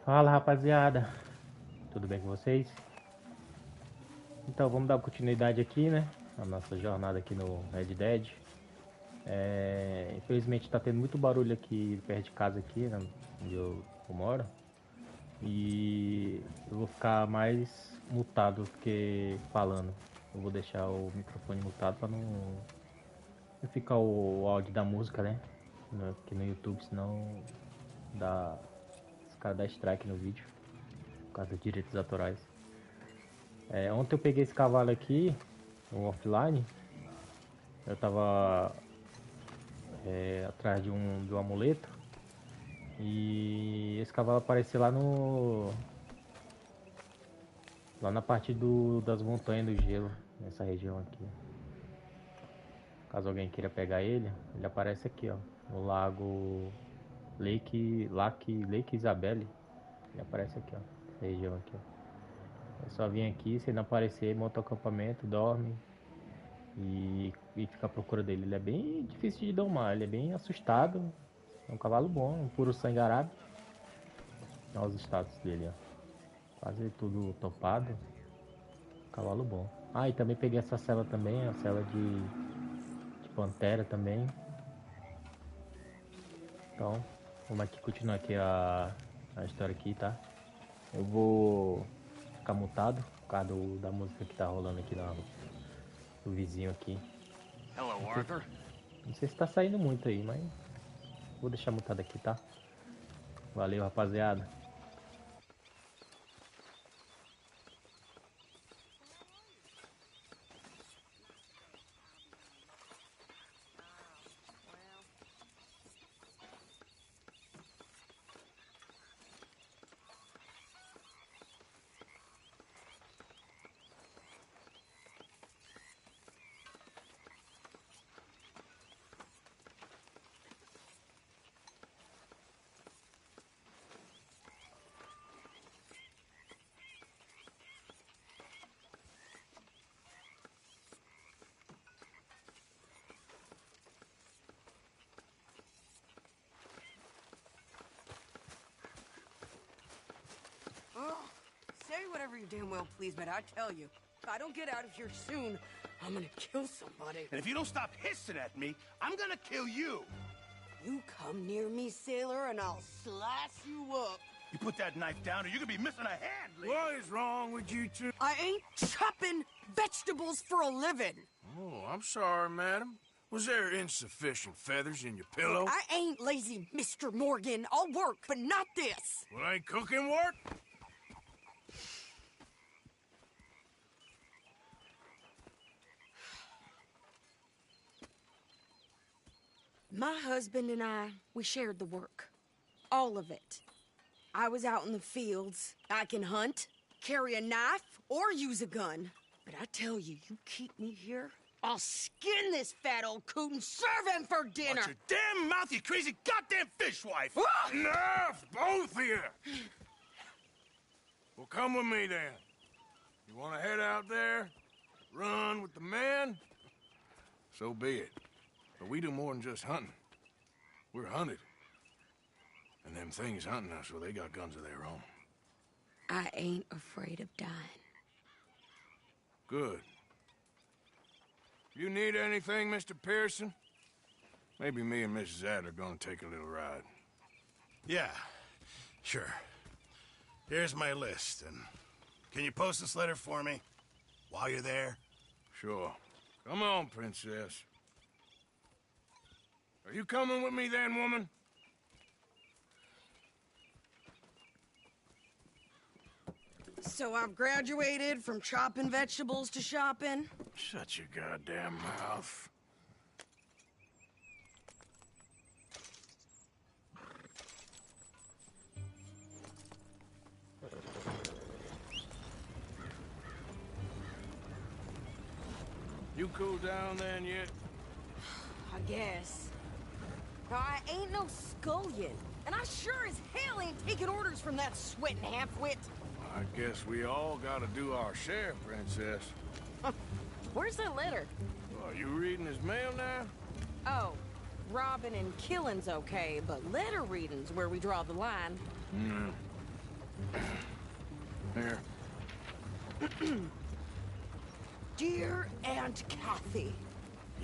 Fala rapaziada, tudo bem com vocês? Então vamos dar continuidade aqui, né? A nossa jornada aqui no Red Dead. Infelizmente tá tendo muito barulho aqui perto de casa aqui, né? Onde eu moro. E eu vou ficar mais mutado do que falando. Eu vou deixar o microfone mutado para não ficar o áudio da música, né? Aqui no YouTube, senão dá, os caras dão strike no vídeo por causa dos direitos autorais. Ontem eu peguei esse cavalo aqui, o offline. Eu tava atrás de um amuleto. E esse cavalo apareceu lá na parte das montanhas do gelo, nessa região aqui. Caso alguém queira pegar ele aparece aqui, ó, no lago Lake Isabelle. Ele aparece aqui, ó, nessa região aqui, ó. É só vir aqui, se ele não aparecer, monta o acampamento, dorme e fica à procura dele. Ele é bem difícil de domar, ele é bem assustado. É um cavalo bom, um puro sangue arábico. Olha os status dele, ó. Quase tudo topado. Cavalo bom. Ah, e também peguei essa cela também, a cela de pantera também. Então, vamos aqui continuar aqui a história aqui, tá? Eu vou ficar mutado por causa da música que tá rolando aqui do vizinho aqui. Hello, Arthur. Não sei se tá saindo muito aí, mas vou deixar mutado aqui, tá? Valeu, rapaziada. Oh, say whatever you damn well please, but I tell you, if I don't get out of here soon, I'm gonna kill somebody. And if you don't stop hissing at me, I'm gonna kill you. You come near me, sailor, and I'll slice you up. You put that knife down or you're gonna be missing a hand, lady. What is wrong with you two? I ain't chopping vegetables for a living. Oh, I'm sorry, madam. Was there insufficient feathers in your pillow? I ain't lazy, Mr. Morgan. I'll work, but not this. Well, ain't cooking work? My husband and I, we shared the work. All of it. I was out in the fields. I can hunt, carry a knife, or use a gun. But I tell you, you keep me here, I'll skin this fat old coot and serve him for dinner. Watch your damn mouth, you crazy goddamn fishwife! Ah! Enough, both of you! Well, come with me, then. You want to head out there, run with the men? So be it. But we do more than just hunting. We're hunted. And them things hunting us, well, they got guns of their own. I ain't afraid of dying. Good. You need anything, Mr. Pearson? Maybe me and Mrs. Adler are gonna take a little ride. Yeah, sure. Here's my list, and can you post this letter for me while you're there? Sure. Come on, princess. Are you coming with me then, woman? So I've graduated from chopping vegetables to shopping. Shut your goddamn mouth. You cool down then yet? I guess. Now, I ain't no scullion, and I sure as hell ain't taking orders from that sweating half-wit. I guess we all gotta do our share, princess. Where's that letter? Are you reading his mail now? Oh, robbing and killing's okay, but letter reading's where we draw the line. Here. Dear Aunt Kathy,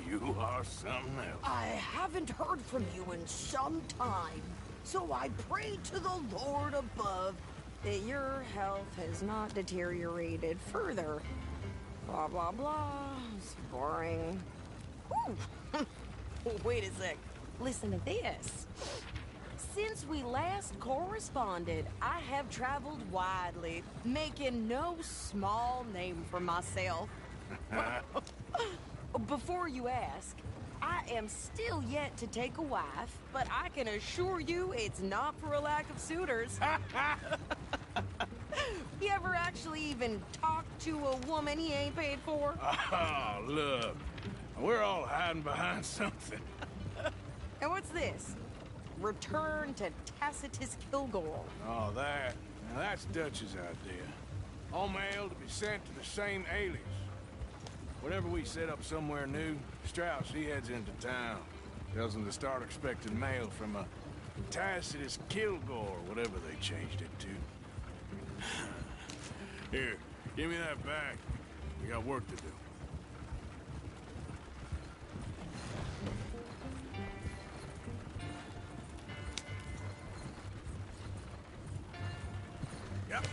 You are something else. I haven't heard from you in some time, so I pray to the Lord above that your health has not deteriorated further. Blah, blah, blah. It's boring. Whew. Wait a sec. Listen to this. Since we last corresponded, I have traveled widely, making no small name for myself. Before you ask, I am still yet to take a wife, but I can assure you it's not for a lack of suitors. You ever actually even talked to a woman he ain't paid for? Oh, look. We're all hiding behind something. And what's this? Return to Tacitus Kilgore. Oh, that. Now, that's Dutch's idea. All mail to be sent to the same alias. Whenever we set up somewhere new, Strauss, he heads into town. Tells them to start expecting mail from a Tacitus Kilgore, whatever they changed it to. Here, give me that back. We got work to do. Yep.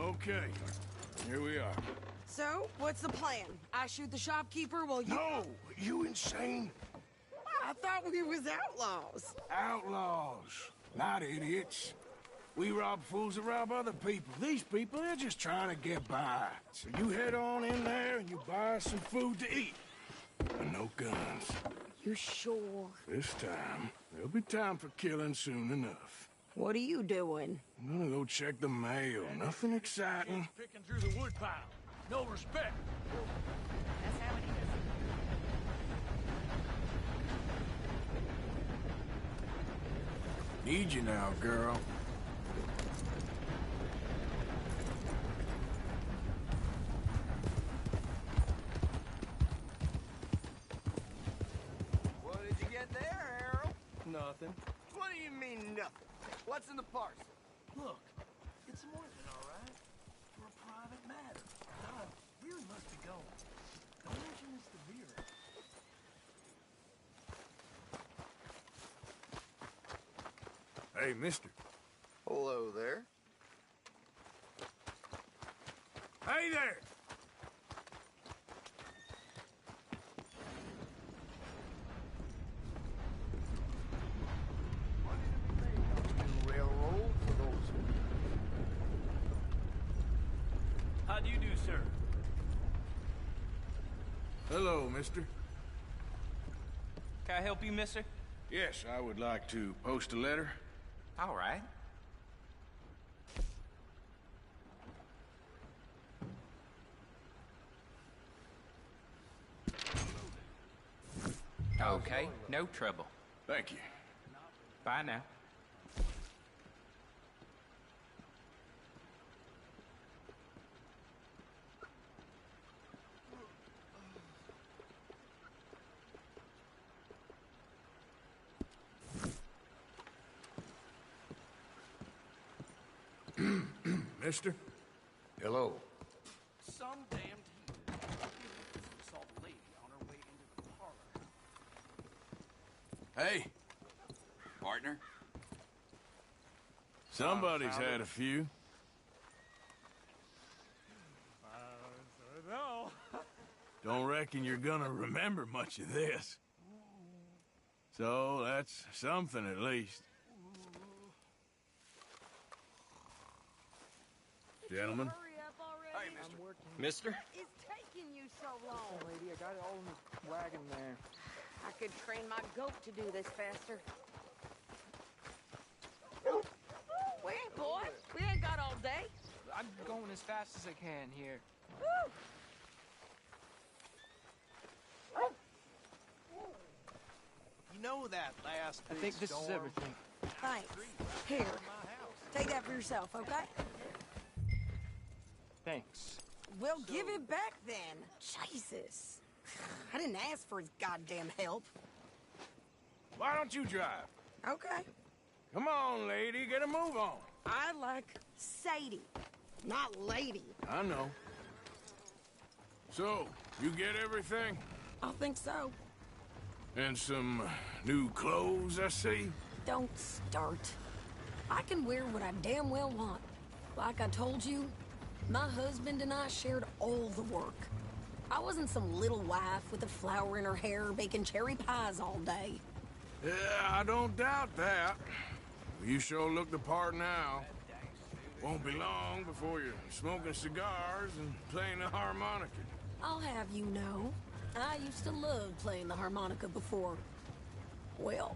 Okay, here we are. So, what's the plan? I shoot the shopkeeper while you... No! You insane? I thought we was outlaws. Outlaws, not idiots. We rob fools that rob other people. These people, they're just trying to get by. So you head on in there and you buy some food to eat. And no guns. You sure? This time, there'll be time for killing soon enough. What are you doing? I'm gonna go check the mail. Nothing exciting. Picking through the wood pile. No respect. That's how it is. Need you now, girl. What did you get there, Harold? Nothing. What do you mean, nothing? What's in the parcel? Look, it's more than all right. For a private matter. I really must be going. Don't mention this to Vera. Hey, mister. Hello there. Hey there! New railroad for those. How do you do, sir? Hello, mister. Can I help you, mister? Yes, I would like to post a letter. All right. Okay, no trouble. Thank you. Bye now. Mister? Hello. Some damned heathen. Saw the lady on her way into the parlor. Hey, Partner? somebody's had a few. No. Don't reckon you're gonna remember much of this. So that's something at least. Gentlemen. Hurry up already. Hey, Mister? It's taking you so long. lady, I got it all in the wagon there. I could train my goat to do this faster. Wait, boy. We ain't got all day. I'm going as fast as I can here. Woo! You know that last I big think this is storm? everything. Thanks. Here, take that for yourself, okay? Thanks. We'll give it back then. Jesus. I didn't ask for his goddamn help. Why don't you drive? Okay. Come on, lady, get a move on. I like Sadie, not lady. I know. So, you get everything? I think so. And some new clothes, I see? Don't start. I can wear what I damn well want. Like I told you, my husband and I shared all the work. I wasn't some little wife with a flower in her hair baking cherry pies all day. Yeah, I don't doubt that. You sure look the part now. Won't be long before you're smoking cigars and playing the harmonica. I'll have you know, I used to love playing the harmonica before. Well,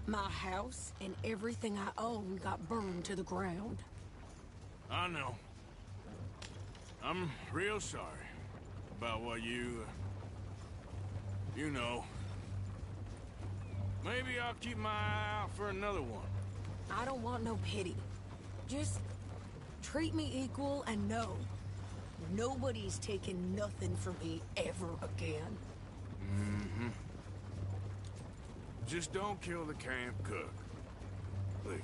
my house and everything I owned got burned to the ground. I know. I'm real sorry about what you know. Maybe I'll keep my eye out for another one. I don't want no pity. Just treat me equal and know nobody's taking nothing from me ever again. Mm-hmm. Just don't kill the camp cook. Please.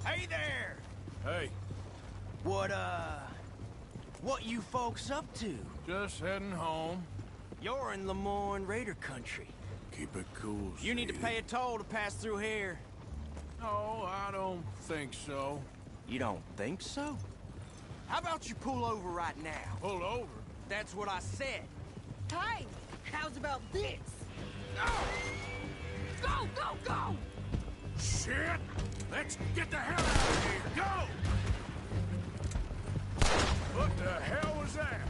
Hey there! Hey, What you folks up to? just heading home. You're in Lemoyne Raider country. Keep it cool, You need to Sadie. pay a toll to pass through here. No, I don't think so. You don't think so? How about you pull over right now? Pull over. That's what I said. Hey, how's about this? Go, go, go! Shit! Let's get the hell out of here! Go! What the hell was that?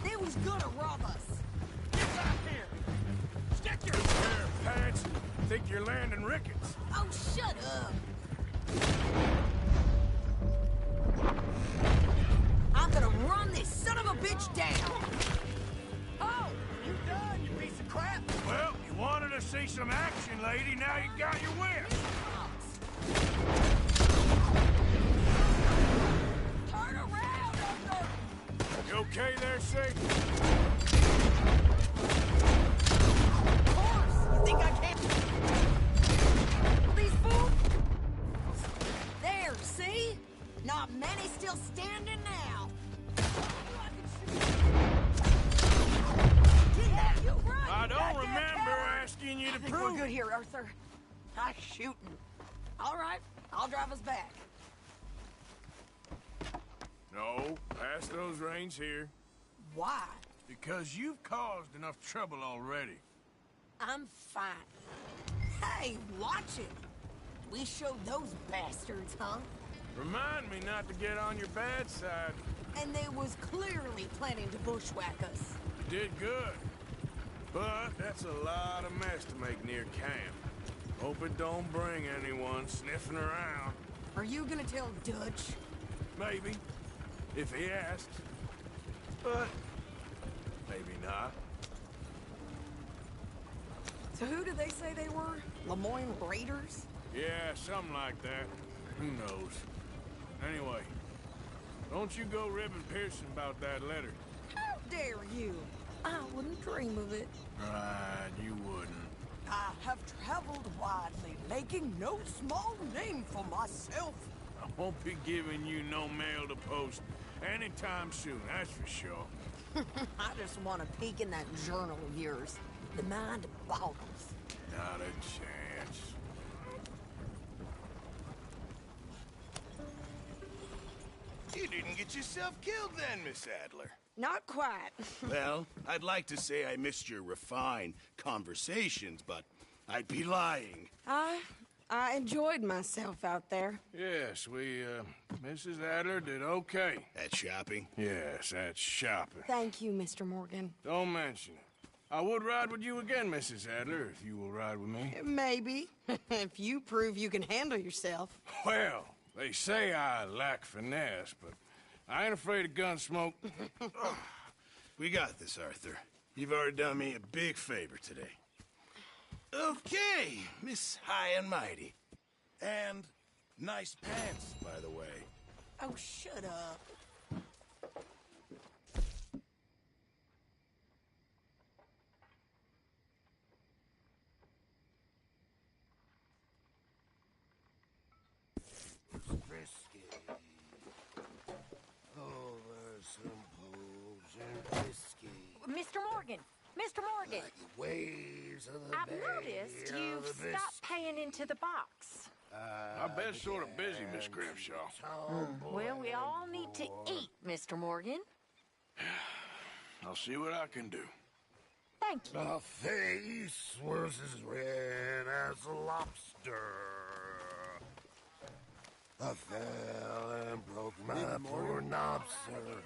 They was gonna rob us. Get back here! Stick your... Pair of pants. Think you're landing rickets. Oh, shut up. I'm gonna run this son of a bitch down. Oh! You done, you piece of crap! Well, you wanted to see some action, lady. Now you got your whip. Turn around, Arthur! You okay there, Sadie? Of course! You think I can't... These fools? There, see? Not many still standing now. Yeah, you right. I you don't goddamn remember coward. asking you I to think prove we're good here, Arthur. I'm shooting. All right, I'll drive us back. No, pass those reins here. Why? Because you've caused enough trouble already. I'm fine. Hey, watch it. We showed those bastards, huh? Remind me not to get on your bad side. And they was clearly planning to bushwhack us. You did good. But that's a lot of mess to make near camp. Hope it don't bring anyone sniffing around. Are you gonna tell Dutch? Maybe. If he asks. But maybe not. So who did they say they were? Lemoyne Raiders? Yeah, something like that. Who knows? Anyway, don't you go ribbing Pearson about that letter. How dare you? I wouldn't dream of it. Right, you wouldn't. I have traveled widely, making no small name for myself. I won't be giving you no mail to post anytime soon, that's for sure. I just want to peek in that journal of yours. The mind boggles. Not a chance. You didn't get yourself killed then, Miss Adler. Not quite. Well, I'd like to say I missed your refined conversations, but I'd be lying. I enjoyed myself out there. Yes, Mrs. Adler did okay. At shopping? Yes, that's shopping. Thank you, Mr. Morgan. Don't mention it. I would ride with you again, Mrs. Adler, if you will ride with me. Maybe. If you prove you can handle yourself. Well, they say I lack finesse, but I ain't afraid of gun smoke. We got this, Arthur. You've already done me a big favor today. Okay, Miss High and Mighty. And nice pants, by the way. Oh, shut up. Risky. Over some pools and whiskey. Mr. Morgan! Mr. Morgan! Like the waves of the I've bay noticed of you've the stopped paying into the box. I've been sort of busy, Miss Grimshaw. Well, we all need to eat, Mr. Morgan. I'll see what I can do. Thank you. My face was as red as a lobster. I fell and broke my poor knobster.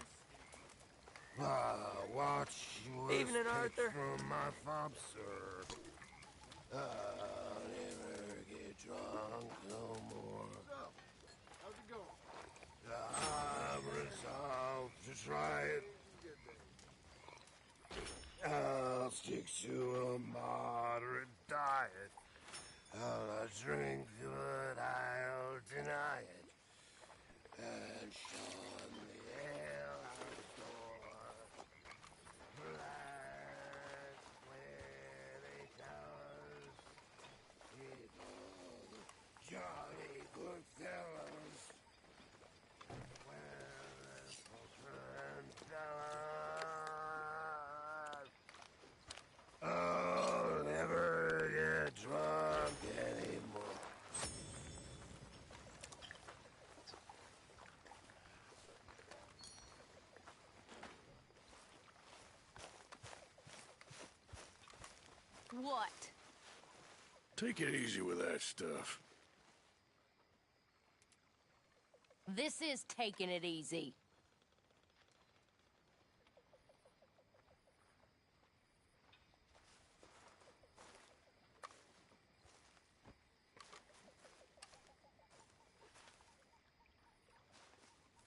I watched you Evening, Arthur. from my fobster. I'll never get drunk no more. How's it going? I'm resolved to try it. I'll stick to a moderate diet. I'll drink, but I'll deny it. And shun the hell outdoors. Black weary towers. People, jolly good fellows. I'll never get drunk anymore. What? Take it easy with that stuff. This is taking it easy.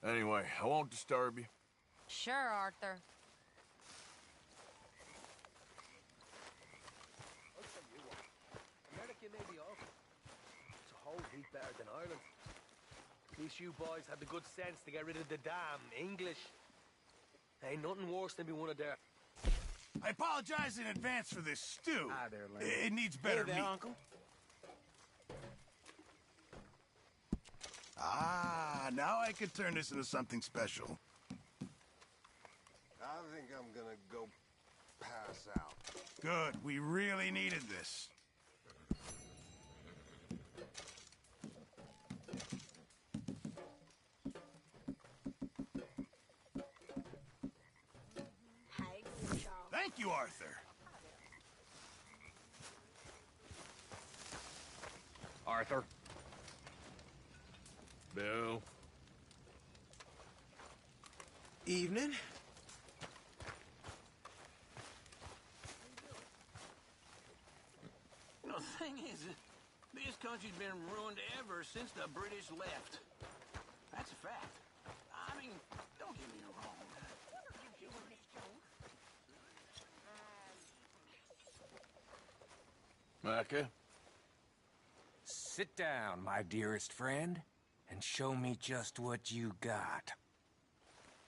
Anyway, I won't disturb you. Sure, Arthur. I'll tell you what. America may be awful. It's a whole heap better than Ireland. At least you boys had the good sense to get rid of the damn English. Ain't nothing worse than be one of their... I apologize in advance for this stew. Hi there, Lane. It needs better Hey there, meat. Uncle. Ah, now I could turn this into something special. I think I'm gonna go pass out. Good, we really needed this. Hey, Grimshaw. Thank you, Arthur. Arthur. Bill. Evening. You know, the thing is, this country's been ruined ever since the British left. That's a fact. I mean, don't get me wrong. Micah? Sit down, my dearest friend, and show me just what you got.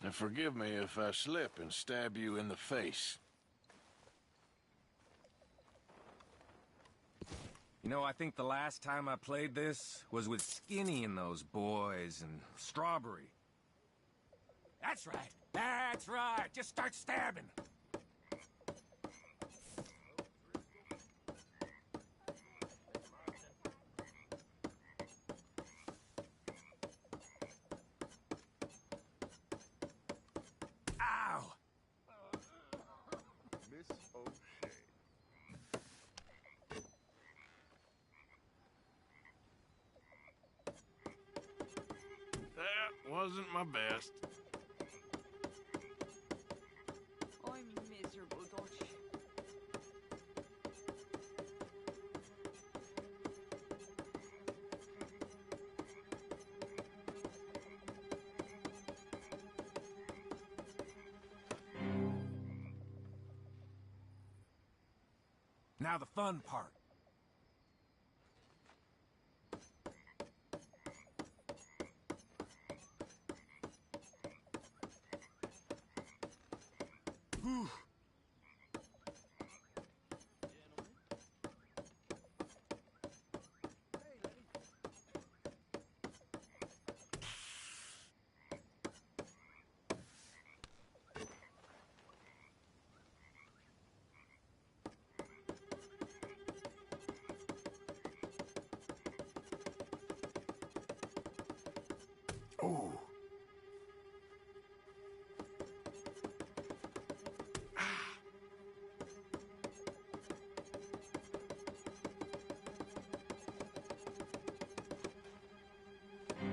And forgive me if I slip and stab you in the face. You know, I think the last time I played this was with Skinny and those boys and Strawberry. That's right. That's right. Just start stabbing. Ow! Miss O'Shea. That wasn't my best. I'm miserable, Dutch. Now the fun part. Whew. Ooh.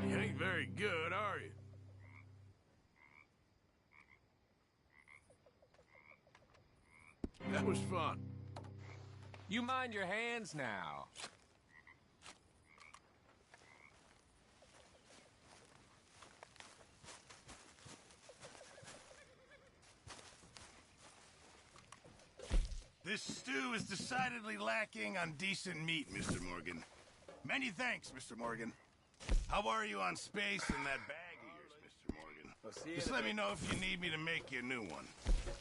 You ain't very good, are you? That was fun. You mind your hands now. This stew is decidedly lacking on decent meat, Mr. Morgan. Many thanks, Mr. Morgan. How are you on space in that bag of yours, Mr. Morgan? Just let me know if you need me to make you a new one.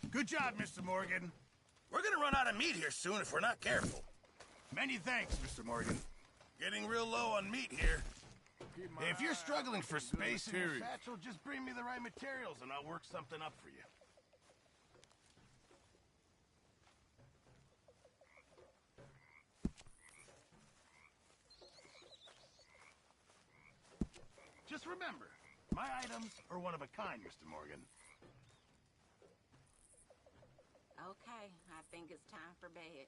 Good job, Mr. Morgan. We're gonna run out of meat here soon if we're not careful. Many thanks, Mr. Morgan. Getting real low on meat here. Hey, if you're struggling for space in your satchel, just bring me the right materials and I'll work something up for you. Just remember, my items are one of a kind, Mr. Morgan. Okay, I think it's time for bed.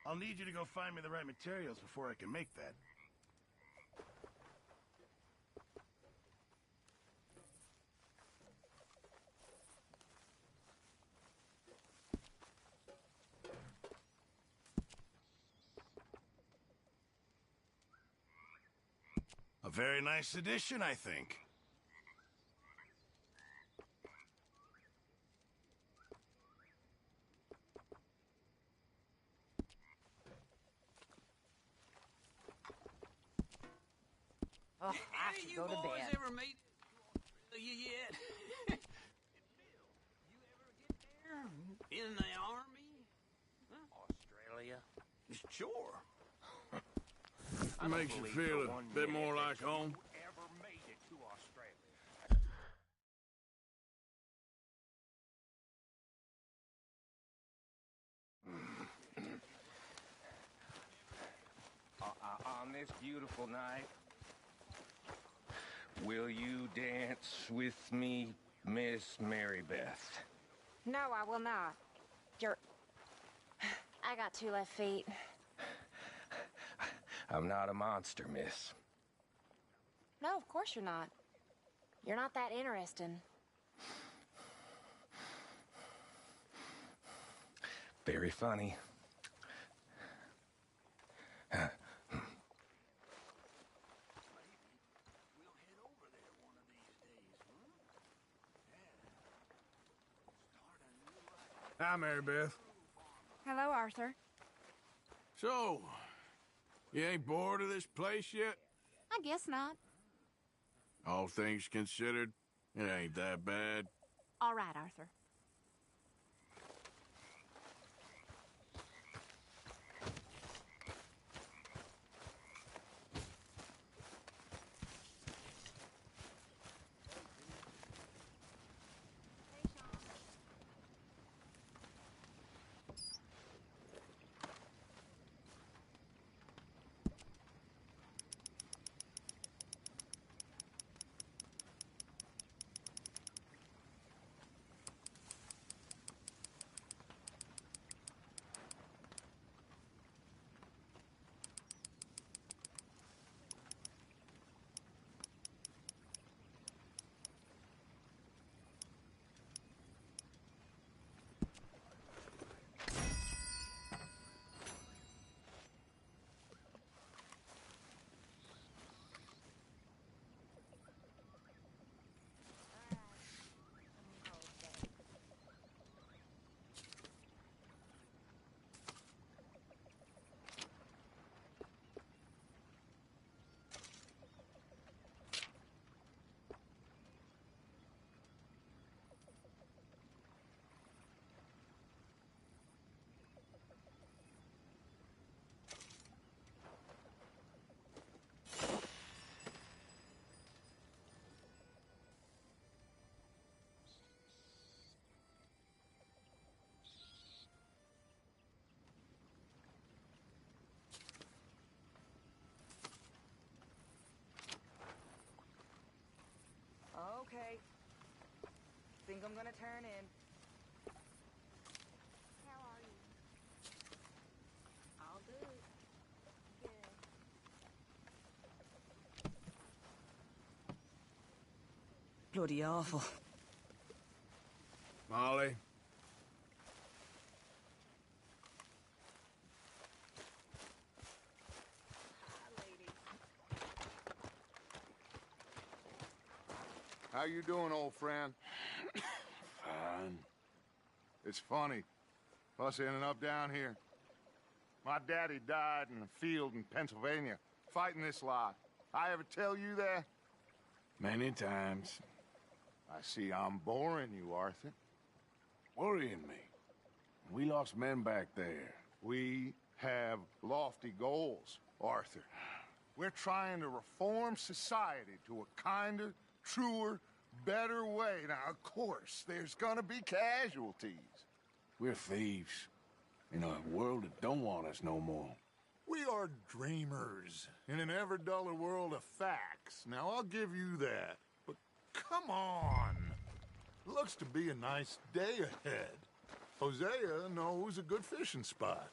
I'll need you to go find me the right materials before I can make that. A very nice addition, I think. Oh, I should go to bed. Ever made you yet? You ever get there? In the army? Australia? Sure. It makes you feel a bit more like home. Ever made it to Australia? On this beautiful night, will you dance with me, Miss Mary Beth? No, I will not. I got 2 left feet. I'm not a monster, miss. No, of course you're not. You're not that interesting. Very funny. Hi, Mary Beth. Hello, Arthur. So, you ain't bored of this place yet? I guess not. All things considered, it ain't that bad. All right, Arthur. think I'm gonna turn in. How are you? All good. Good. Bloody awful. Molly. How you doing, old friend? Fine. It's funny. Us ending up down here. My daddy died in a field in Pennsylvania, fighting this lot. I ever tell you that? Many times. I see I'm boring you, Arthur. Worrying me. We lost men back there. We have lofty goals, Arthur. We're trying to reform society to a kinder, truer, better way. Now, of course, there's gonna be casualties. We're thieves. In a world that don't want us no more. We are dreamers in an ever duller world of facts. Now, I'll give you that. But come on. Looks to be a nice day ahead. Hosea knows a good fishing spot.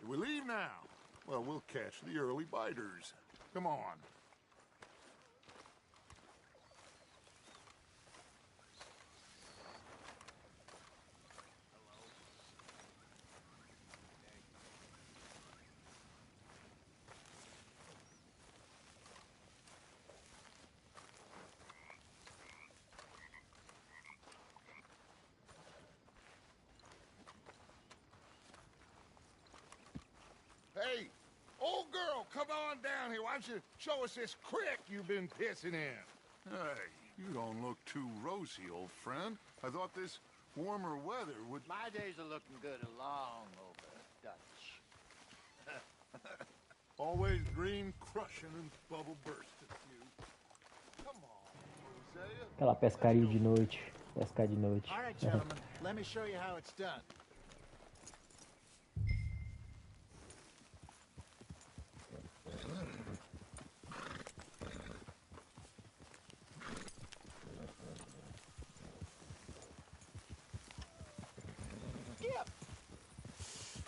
If we leave now, well, we'll catch the early biters. Come on. Hey, old girl, come on down here. Why don't you show us this creek you've been pissing in? Hey, you don't look too rosy, old friend. I thought this warmer weather would... My days are looking good along over Dutch. Always green crushing and bubble bursting, you. Come on, Hosea. Aquela pescaria de noite. Pescar de noite. All right, gentlemen, let me show you how it's done.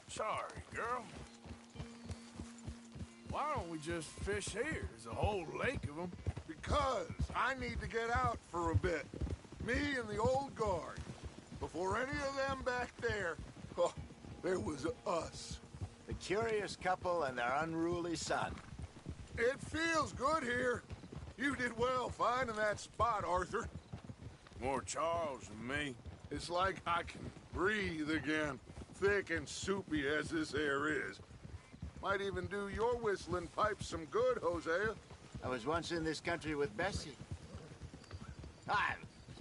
Sorry, girl. Why don't we just fish here? There's a whole lake of them. Because I need to get out for a bit. Me and the old guard. Before any of them back there, oh, there was us. The curious couple and their unruly son. It feels good here. You did well finding that spot, Arthur. More Charles than me. It's like I can breathe again. Thick and soupy as this air is. Might even do your whistling pipes some good, Hosea. I was once in this country with Bessie.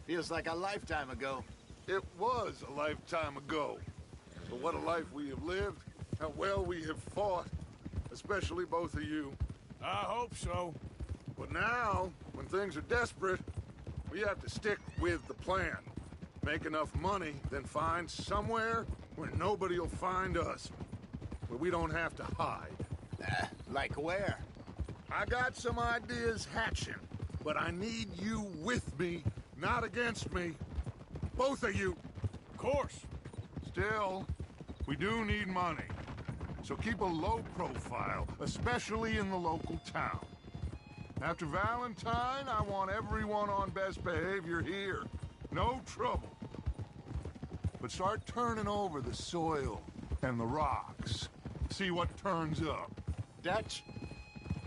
Feels like a lifetime ago. It was a lifetime ago. But what a life we have lived. How well we have fought. Especially both of you. I hope so. But now, when things are desperate, we have to stick with the plan. Make enough money, then find somewhere where nobody will find us. Where we don't have to hide. Like where? I got some ideas hatching, but I need you with me, not against me. Both of you. Of course. Still, we do need money. So keep a low profile, especially in the local town. After Valentine, I want everyone on best behavior here. No trouble. But start turning over the soil and the rocks. See what turns up. Dutch,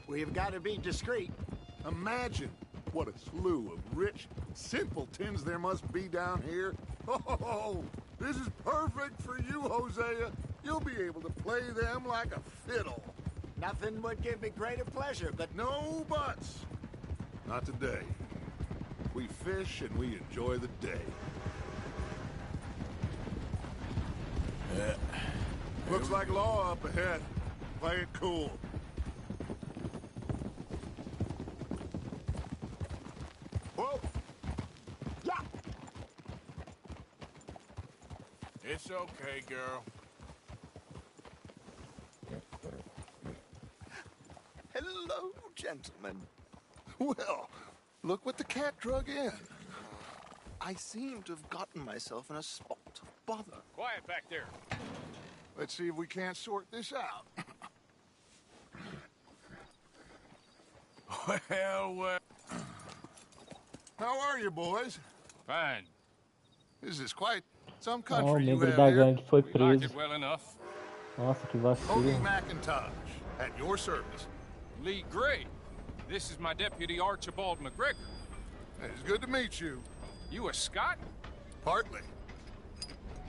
we've got to be discreet. Imagine what a slew of rich simpletons there must be down here. Oh, this is perfect for you, Hosea. You'll be able to play them like a fiddle. Nothing would give me greater pleasure, but... No buts. Not today. We fish and we enjoy the day. Looks like law up ahead. Play it cool. Whoa! Yeah! It's okay, girl. Hello, gentlemen. Well, look what the cat drug in. I seem to have gotten myself in a spot of bother. Quiet back there. Let's see if we can't sort this out. Well, How are you, boys? fine. This is quite some Ó, o country you membro have da here. gangue foi We like it preso. well enough. Nossa, que Cody vacilo. McIntosh, at your service. Lee Gray. This is my deputy Archibald McGregor. It's good to meet you. You a Scot? Partly.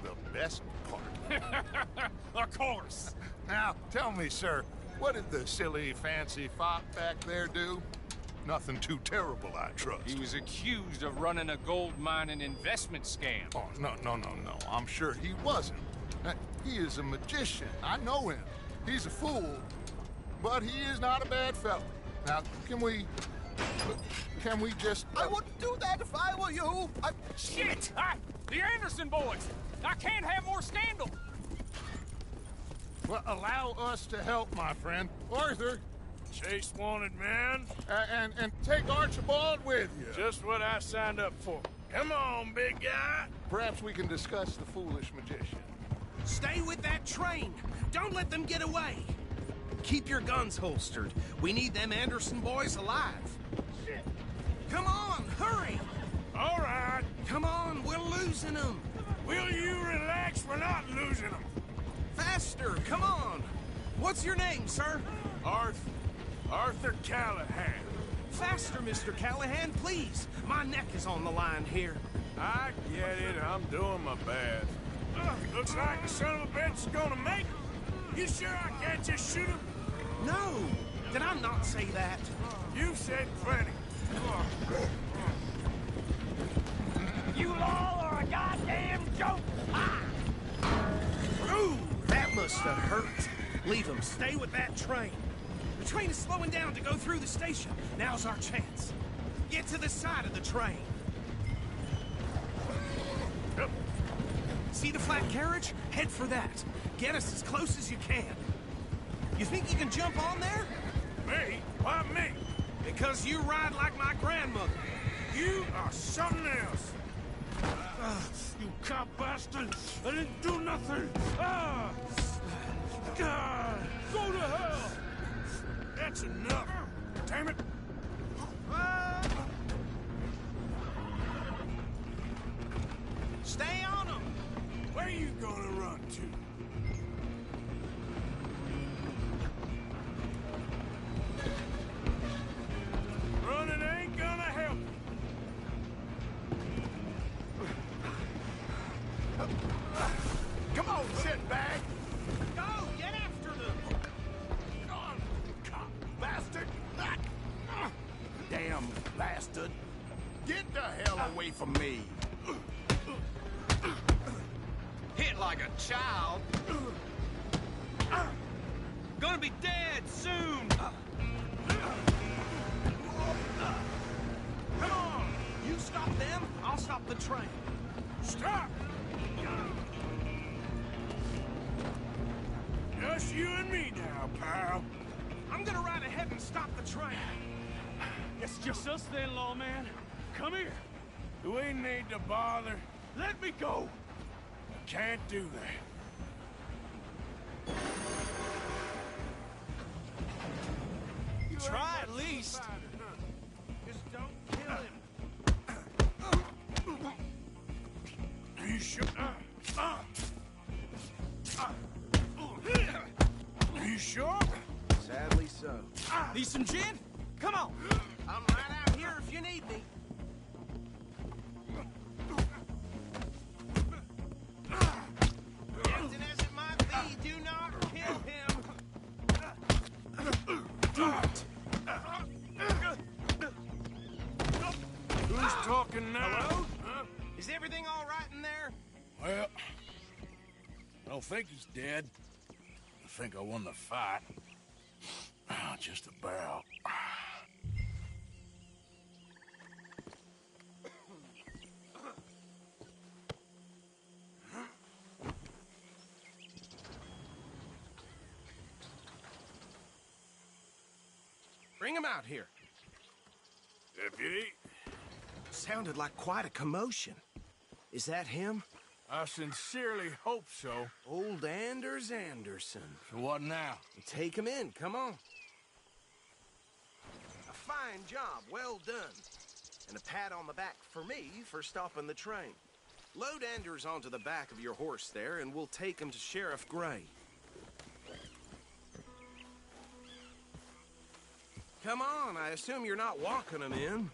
The best part. Of course. Now, tell me, sir, what did the silly, fancy fop back there do? Nothing too terrible, I trust. He was accused of running a gold mining investment scam. Oh, no. I'm sure he wasn't. He is a magician. I know him. He's a fool, but he is not a bad fellow. Now, can we just... I wouldn't do that if I were you. Shit! The Anderson boys! I can't have more scandal! Well, allow us to help, my friend. Arthur, Chase wanted man. and take Archibald with you. Just what I signed up for. Come on, big guy. Perhaps we can discuss the foolish magician. Stay with that train. Don't let them get away. Keep your guns holstered. We need them Anderson boys alive. Shit. Come on, hurry. All right. Come on, we're losing them. Will you relax? We're not losing them. Faster, come on. What's your name, sir? Arthur Callahan. Faster, Mr. Callahan, please. My neck is on the line here. I get it. I'm doing my best. Looks like the son of a bitch is gonna make it. You sure I can't just shoot him? No. Did I not say that? You said plenty. You all are a goddamn joke. Ooh, that must have hurt. Leave them. Stay with that train. The train is slowing down to go through the station. Now's our chance. Get to the side of the train. See the flat carriage? Head for that. Get us as close as you can. You think you can jump on there? Me? Why me? Because you ride like my grandmother. You are something else. You cop bastard! I didn't do nothing! God! Go to hell! That's enough! Damn it! Stay on them! Where are you gonna run to? Running ain't gonna help you. Come on, shitbag! Go! Get after them! Cop bastard! Damn bastard. Get the hell away from me. Hit like a child. Gonna be dead soon. Come on! You stop them, I'll stop the train. Stop! Just you and me now, pal. I'm gonna ride ahead and stop the train. It's just us then, lawman. Come here. Do we need to bother? Let me go. I can't do that. Try at least. Just don't kill him. Are you sure? Are you sure? Sadly so. Need some gin? Come on. I'm right out here if you need me. Tempting as it might be, do not kill him. Who's talking now? Hello? Huh? Is everything all right in there? Well, I don't think he's dead. I think I won the fight. Just about. Bring him out here. Deputy? Sounded like quite a commotion. Is that him? I sincerely hope so. Old Anders Anderson. So what now? Take him in, come on. A fine job, well done. And a pat on the back for me for stopping the train. Load Anders onto the back of your horse there, and we'll take him to Sheriff Gray. Come on, I assume you're not walking him in.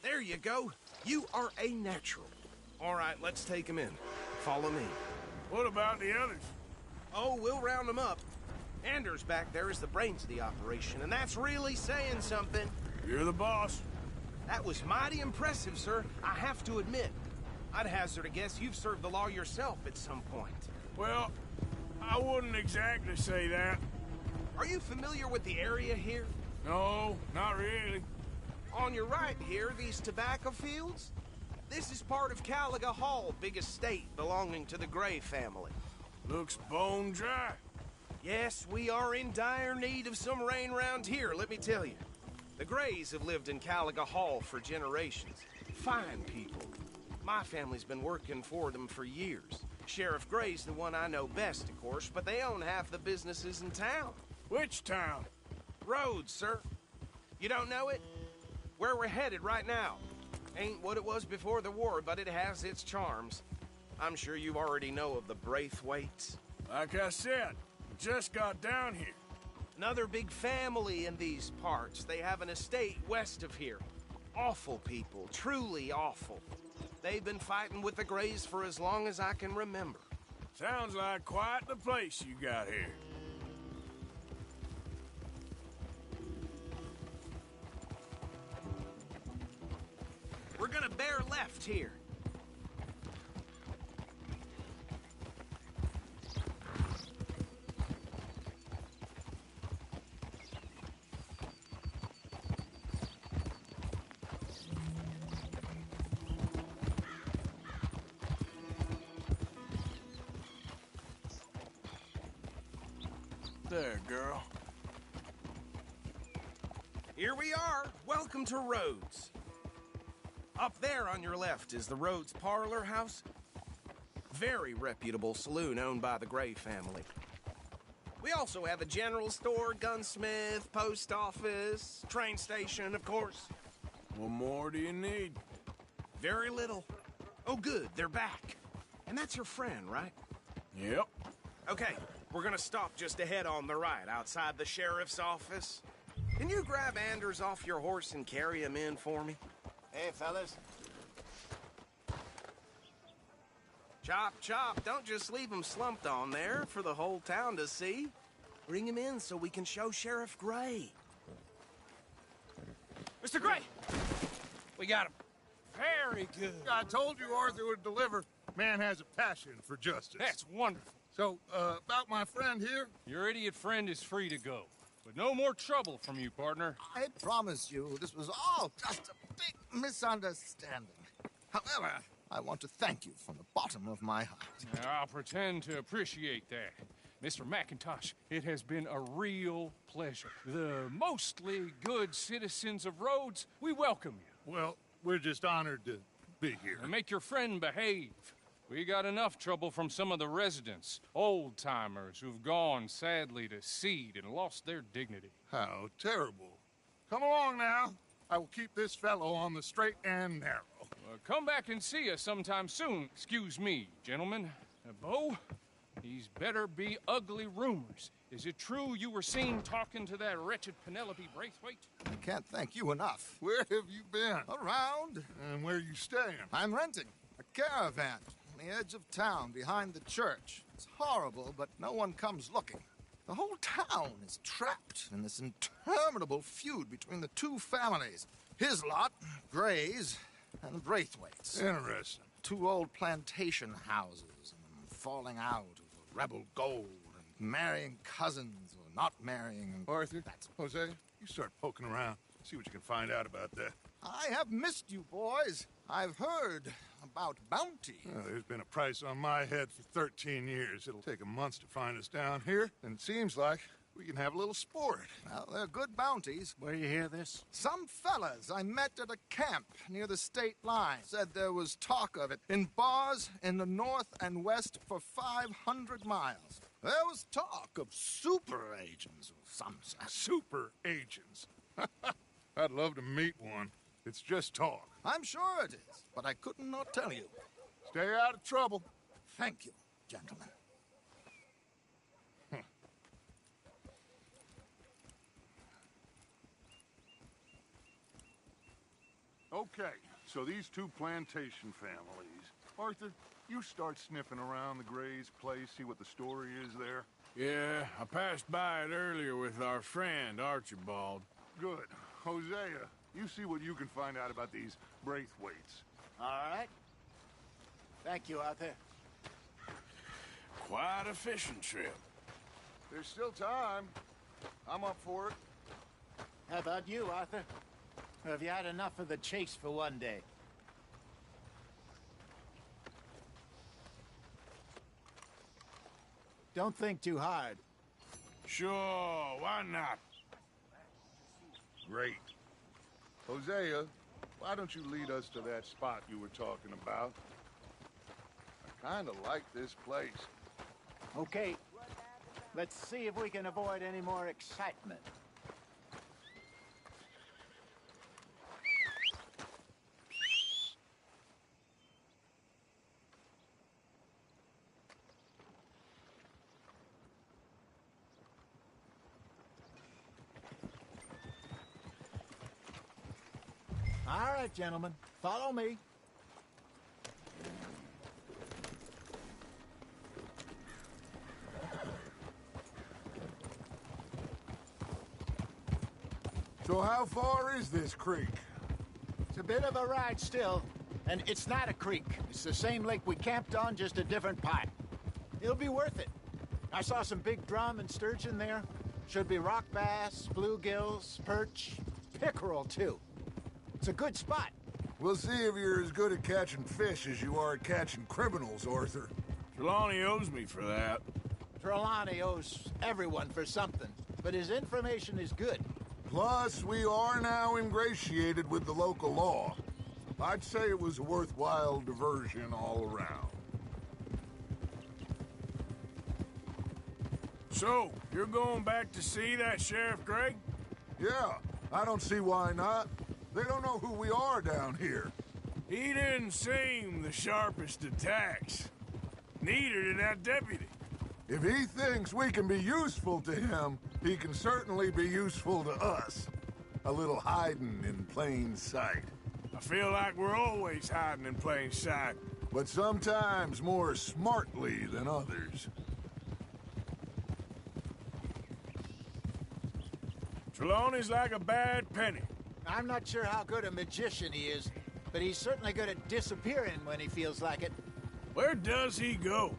There you go. You are a natural. All right, let's take him in. Follow me. What about the others? Oh, we'll round them up. Anders back there is the brains of the operation, and that's really saying something. You're the boss. That was mighty impressive, sir. I have to admit. I'd hazard a guess you've served the law yourself at some point. Well, I wouldn't exactly say that. Are you familiar with the area here? No, not really. On your right here, these tobacco fields? This is part of Caliga Hall, big estate belonging to the Gray family. Looks bone dry. Yes, we are in dire need of some rain round here, let me tell you. The Grays have lived in Caliga Hall for generations. Fine people. My family's been working for them for years. Sheriff Gray's the one I know best, of course, but they own half the businesses in town. Which town? Rhodes, sir. You don't know it? Where we're headed right now. Ain't what it was before the war, but it has its charms. I'm sure you already know of the Braithwaites. Like I said, just got down here. Another big family in these parts. They have an estate west of here. Awful people, truly awful. They've been fighting with the Grays for as long as I can remember. Sounds like quite the place you got here. We're gonna bear left here. There, girl. Here we are. Welcome to Rhodes. Up there on your left is the Rhodes Parlor House. Very reputable saloon owned by the Gray family. We also have a general store, gunsmith, post office, train station, of course. What more do you need? Very little. Oh, good, they're back. And that's your friend, right? Yep. Okay, we're gonna stop just ahead on the right, outside the sheriff's office. Can you grab Anders off your horse and carry him in for me? Hey, fellas. Chop, chop. Don't just leave him slumped on there for the whole town to see. Bring him in so we can show Sheriff Gray. Mr. Gray! We got him. Very good. I told you Arthur would deliver. Man has a passion for justice. That's wonderful. So, about my friend here? Your idiot friend is free to go. But no more trouble from you, partner. I promise you, this was all just a big misunderstanding. However, I want to thank you from the bottom of my heart. I'll pretend to appreciate that. Mr. McIntosh, it has been a real pleasure. The mostly good citizens of Rhodes, we welcome you. Well, we're just honored to be here. And make your friend behave. We got enough trouble from some of the residents, old-timers who've gone, sadly, to seed and lost their dignity. How terrible. Come along now. I will keep this fellow on the straight and narrow. Come back and see us sometime soon. Excuse me, gentlemen. Bo, These better be ugly rumors. Is it true you were seen talking to that wretched Penelope Braithwaite? I can't thank you enough. Where have you been? Around. And where are you staying? I'm renting a caravan on the edge of town behind the church. It's horrible, but no one comes looking. The whole town is trapped in this interminable feud between the two families. His lot, Gray's, and the Braithwaites. Interesting. Two old plantation houses, and falling out over rebel gold, and marrying cousins or not marrying. And Arthur, Jose, you start poking around. See what you can find out about that. I have missed you, boys. I've heard about bounty. Well, there's been a price on my head for 13 years. It'll take 'em months to find us down here, and it seems like we can have a little sport. Well, they're good bounties. Where you hear this? Some fellas I met at a camp near the state line said there was talk of it in bars in the north and west for 500 miles. There was talk of super agents or some such. Super agents. I'd love to meet one. It's just talk. I'm sure it is, but I couldn't not tell you. Stay out of trouble. Thank you, gentlemen. Okay, so these two plantation families. Arthur, you start sniffing around the Gray's place, see what the story is there. Yeah, I passed by it earlier with our friend, Archibald. Good. Hosea, you see what you can find out about these Braithwaites. All right. Thank you, Arthur. Quite a fishing trip. There's still time. I'm up for it. How about you, Arthur? Or have you had enough of the chase for one day? Don't think too hard. Sure, why not? Great. Hosea, why don't you lead us to that spot you were talking about? I kind of like this place. Okay. Let's see if we can avoid any more excitement. All right, gentlemen, follow me. So how far is this creek? It's a bit of a ride still, and it's not a creek. It's the same lake we camped on, just a different part. It'll be worth it. I saw some big drum and sturgeon there. Should be rock bass, bluegills, perch, pickerel, too. It's a good spot. We'll see if you're as good at catching fish as you are at catching criminals, Arthur. Trelawney owes me for that. Trelawney owes everyone for something, but his information is good. Plus, we are now ingratiated with the local law. I'd say it was a worthwhile diversion all around. So, you're going back to see that Sheriff Gregg? Yeah, I don't see why not. They don't know who we are down here. He didn't seem the sharpest attacks. Neither did that deputy. If he thinks we can be useful to him, he can certainly be useful to us. A little hiding in plain sight. I feel like we're always hiding in plain sight. But sometimes more smartly than others. Trelawney's like a bad penny. I'm not sure how good a magician he is, but he's certainly good at disappearing when he feels like it. Where does he go?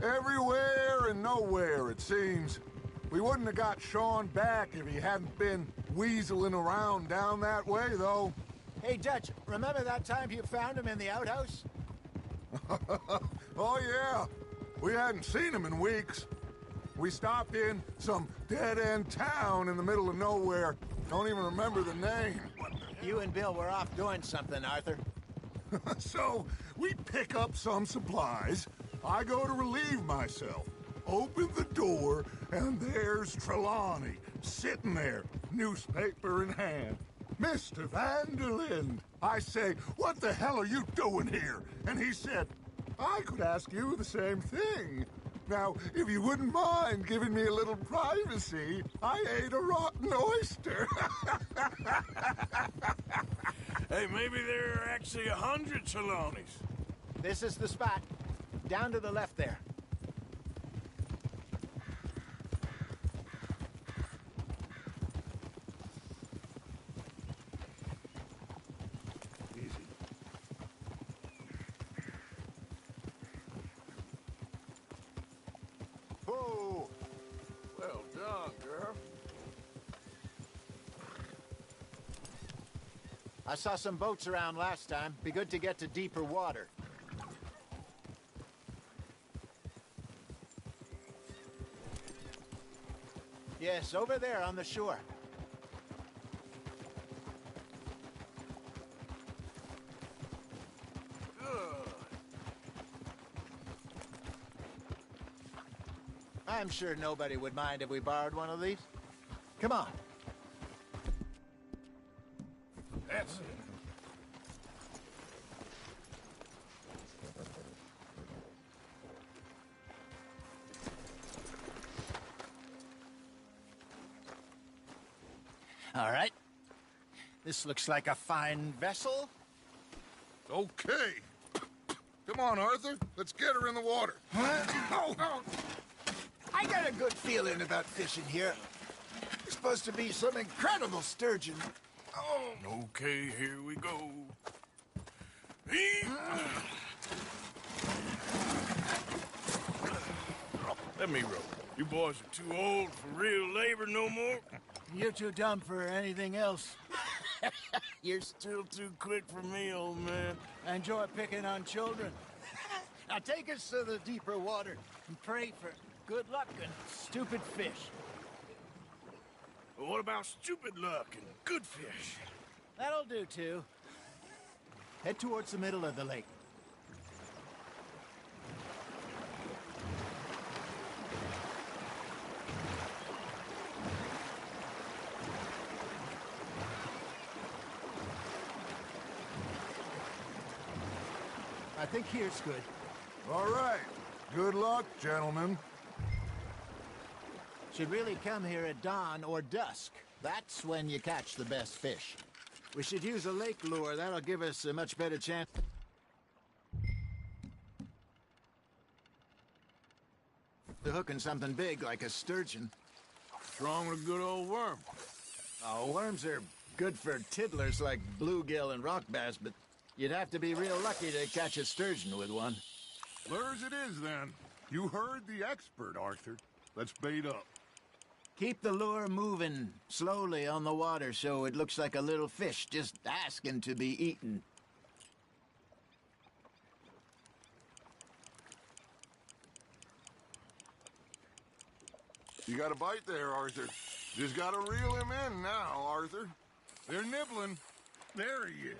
Everywhere and nowhere, it seems. We wouldn't have got Sean back if he hadn't been weaseling around down that way, though. Hey, Dutch, remember that time you found him in the outhouse? Oh, yeah. We hadn't seen him in weeks. We stopped in some dead-end town in the middle of nowhere. Don't even remember the name. You and Bill were off doing something, Arthur. So, we pick up some supplies. I go to relieve myself. Open the door, and there's Trelawney, sitting there, newspaper in hand. Mr. Vanderlyn. I say, what the hell are you doing here? And he said, I could ask you the same thing. Now, if you wouldn't mind giving me a little privacy, I ate a rotten oyster. Hey, maybe there are actually 100 Trelawneys. This is the spot. Down to the left there. Easy. Oh, Well done, girl. I saw some boats around last time. Be good to get to deeper water. Yes, over there on the shore. Good. I'm sure nobody would mind if we borrowed one of these. Come on. That's it. All right. This looks like a fine vessel. Okay. Come on, Arthur. Let's get her in the water. Oh. I got a good feeling about fishing here. It's supposed to be some incredible sturgeon. Oh. Okay, here we go. Let me row. You boys are too old for real labor no more. You're too dumb for anything else. You're still too quick for me, old man. I enjoy picking on children. Now take us to the deeper water and pray for good luck and stupid fish. Well, what about stupid luck and good fish? That'll do, too. Head towards the middle of the lake. I think here's good. All right. Good luck, gentlemen. Should really come here at dawn or dusk. That's when you catch the best fish. We should use a lake lure. That'll give us a much better chance. To hooking something big like a sturgeon. What's wrong with a good old worm? Oh, worms are good for tiddlers like bluegill and rock bass, but you'd have to be real lucky to catch a sturgeon with one. Lures it is, then. You heard the expert, Arthur. Let's bait up. Keep the lure moving slowly on the water so it looks like a little fish just asking to be eaten. You got a bite there, Arthur. Just gotta reel him in now, Arthur. They're nibbling. There he is.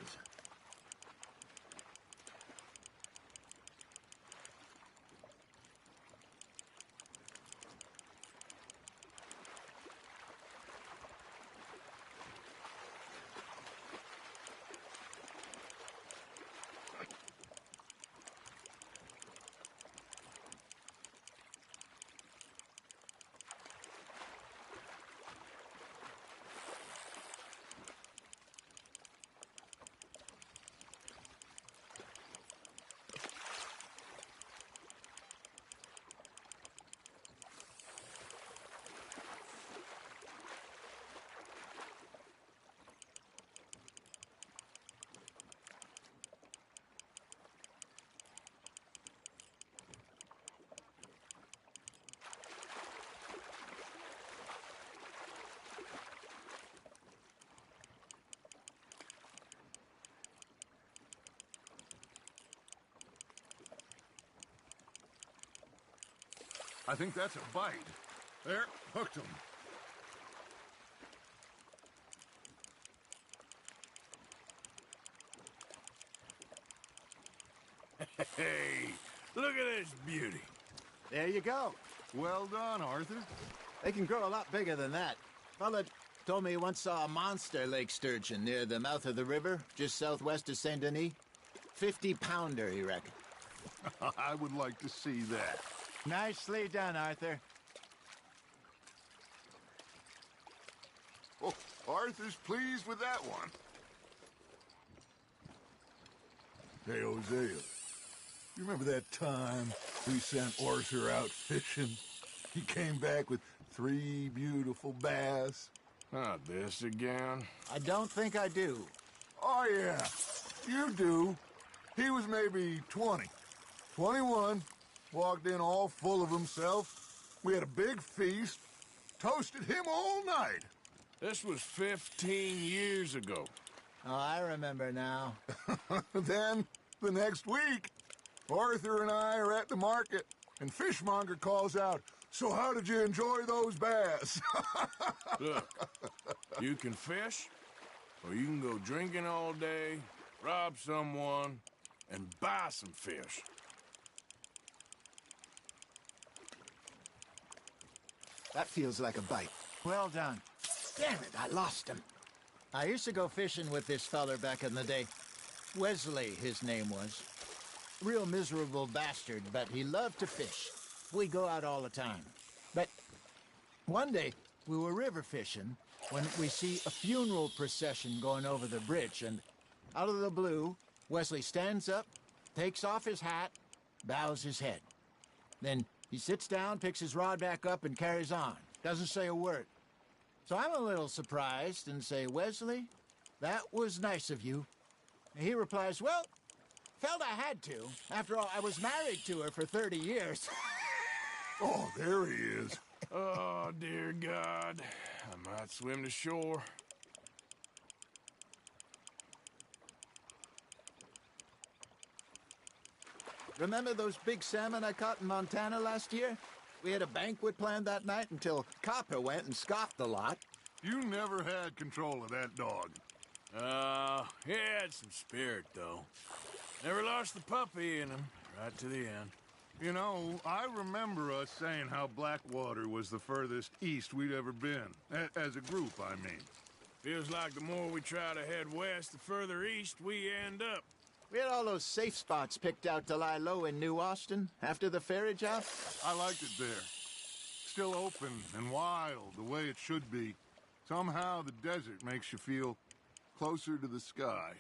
I think that's a bite. There, hooked him. Hey, look at this beauty. There you go. Well done, Arthur. They can grow a lot bigger than that. Fella told me he once saw a monster lake sturgeon near the mouth of the river, just southwest of Saint Denis. 50-pounder, he reckoned. I would like to see that. Nicely done, Arthur. Oh, Arthur's pleased with that one. Hey, Hosea. You remember that time we sent Arthur out fishing? He came back with 3 beautiful bass. Not this again. I don't think I do. Oh, yeah. You do. He was maybe 20. 21. Walked in all full of himself. We had a big feast. Toasted him all night. This was 15 years ago. Oh, I remember now. Then, the next week, Arthur and I are at the market, and Fishmonger calls out, "So how did you enjoy those bass?" Look, you can fish, or you can go drinking all day, rob someone, and buy some fish. That feels like a bite. Well done. Damn it, I lost him. I used to go fishing with this feller back in the day. Wesley, his name was. Real miserable bastard, but he loved to fish. We'd go out all the time. But one day, we were river fishing when we see a funeral procession going over the bridge, and out of the blue, Wesley stands up, takes off his hat, bows his head. Then he sits down, picks his rod back up, and carries on. Doesn't say a word. So I'm a little surprised and say, "Wesley, that was nice of you." And he replies, "Well, felt I had to. After all, I was married to her for 30 years. Oh, there he is. Oh, dear God. I might swim to shore. Remember those big salmon I caught in Montana last year? We had a banquet planned that night until Copper went and scoffed the lot. You never had control of that dog. He had some spirit, though. Never lost the puppy in him, right to the end. You know, I remember us saying how Blackwater was the furthest east we'd ever been. As a group, I mean. Feels like the more we try to head west, the further east we end up. We had all those safe spots picked out to lie low in New Austin after the ferry job. I liked it there. Still open and wild, the way it should be. Somehow the desert makes you feel closer to the sky.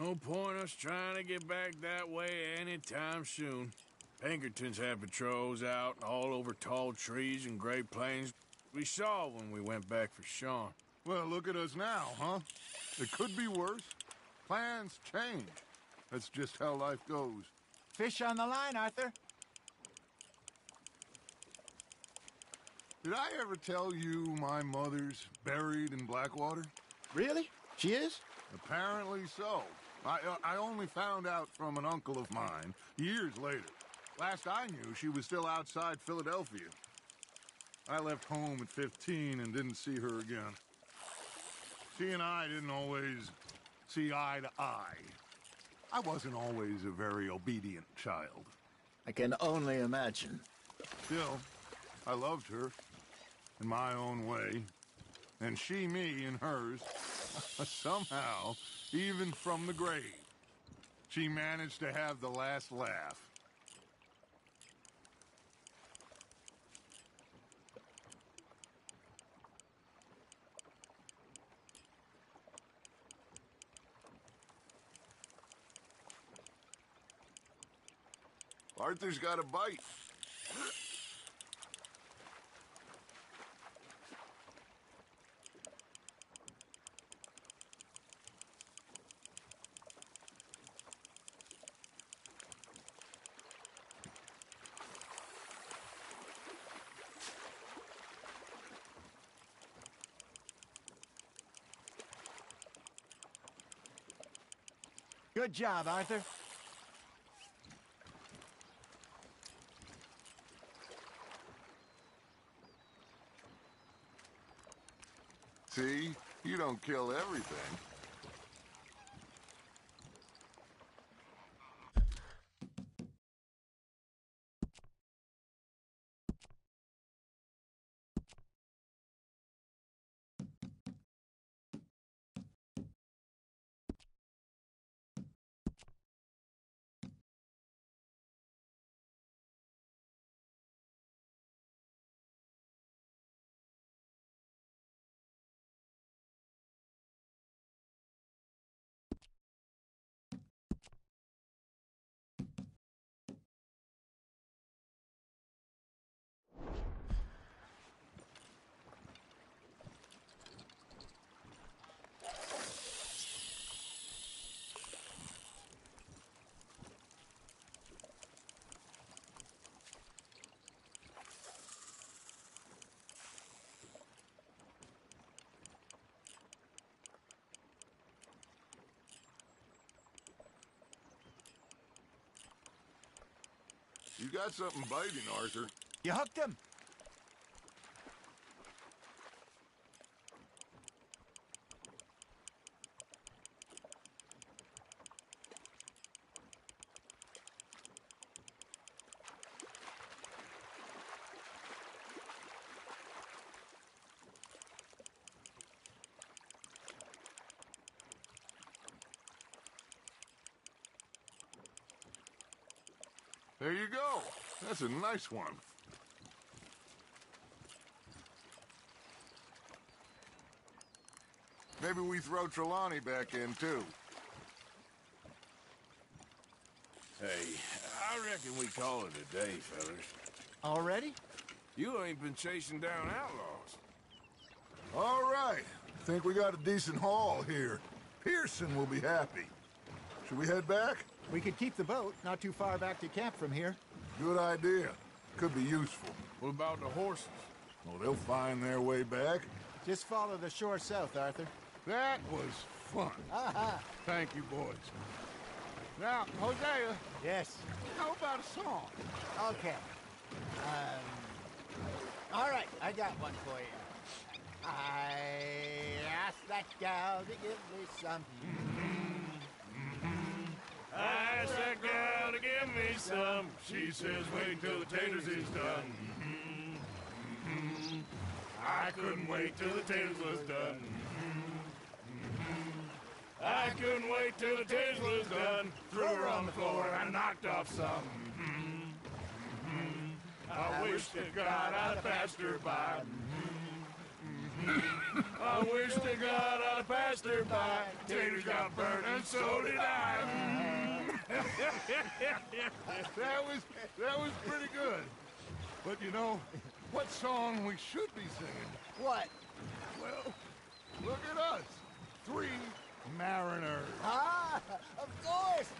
No point us trying to get back that way anytime soon. Pinkertons had patrols out all over tall trees and Great Plains. We saw when we went back for Sean. Well, look at us now, huh? It could be worse. Plans change. That's just how life goes. Fish on the line, Arthur. Did I ever tell you my mother's buried in Blackwater? Really? She is? Apparently so. I only found out from an uncle of mine years later. Last I knew, she was still outside Philadelphia. I left home at 15 and didn't see her again. She and I didn't always see eye to eye. I wasn't always a very obedient child. I can only imagine. Still, I loved her in my own way, and she me in hers. Somehow, even from the grave, she managed to have the last laugh. Arthur's got a bite. Good job, Arthur. See? You don't kill everything. got something biting, Arthur. You hooked him? There you go. That's a nice one. Maybe we throw Trelawney back in, too. Hey, I reckon we call it a day, fellas. Already? You ain't been chasing down outlaws. All right. Think we got a decent haul here. Pearson will be happy. Should we head back? We could keep the boat not too far back to camp from here. Good idea. Could be useful. What about the horses? Well, they'll find their way back. Just follow the shore south, Arthur. That was fun. Thank you, boys. Now, Hosea. Yes. How about a song? Okay. All right, I got one for you. I asked that gal to give me some. I asked that gal to give me some. She says wait till the taters is done. I couldn't wait till the taters was done. I couldn't wait till the taters was done. Threw her on the floor and knocked off some. I wish to God I'd passed her by. I wish to God I'd passed her by. Taters got burned and so did I. That was pretty good. But you know, what song we should be singing? What? Well, look at us. 3 mariners. Ah, of course.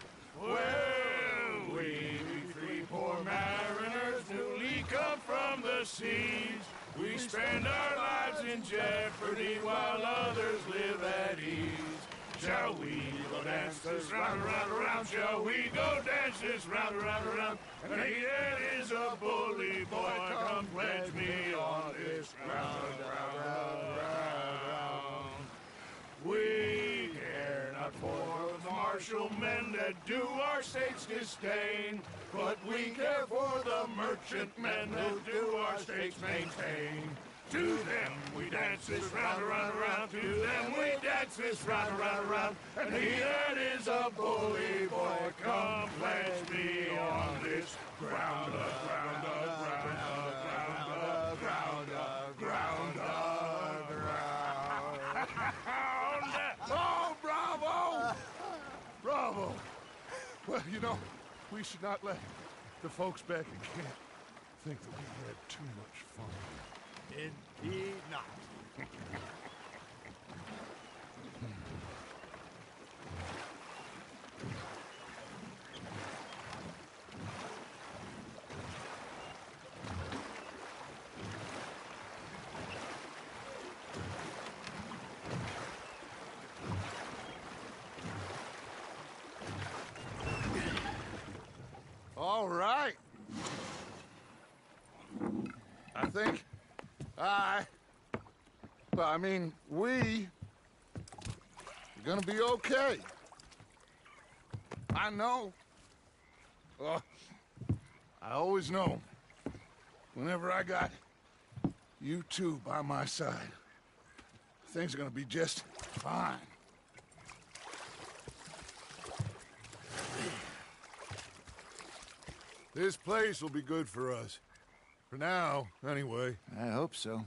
Well, we 3 poor mariners newly come from the seas. We spend our lives in jeopardy while others live at ease. Shall we go dance this round, around, around? Shall we go dance this round, around, around? And he that is a bully boy, come pledge me on this round, round, round, round. We care not for the martial men that do our state's disdain, but we care for the merchant men who do our state's maintain. To them we dance this round, around, around. To them we dance this round, around, around. And he that is a bully boy, come pledge me on this ground, ground, ground, ground, ground, ground, ground. Oh, bravo! Bravo! Well, you know, we should not let the folks back in camp think that we had too much fun. Indeed not. All right. I think we are gonna be okay. I know. I always know. Whenever I got you two by my side, things are gonna be just fine. This place will be good for us. For now, anyway. I hope so.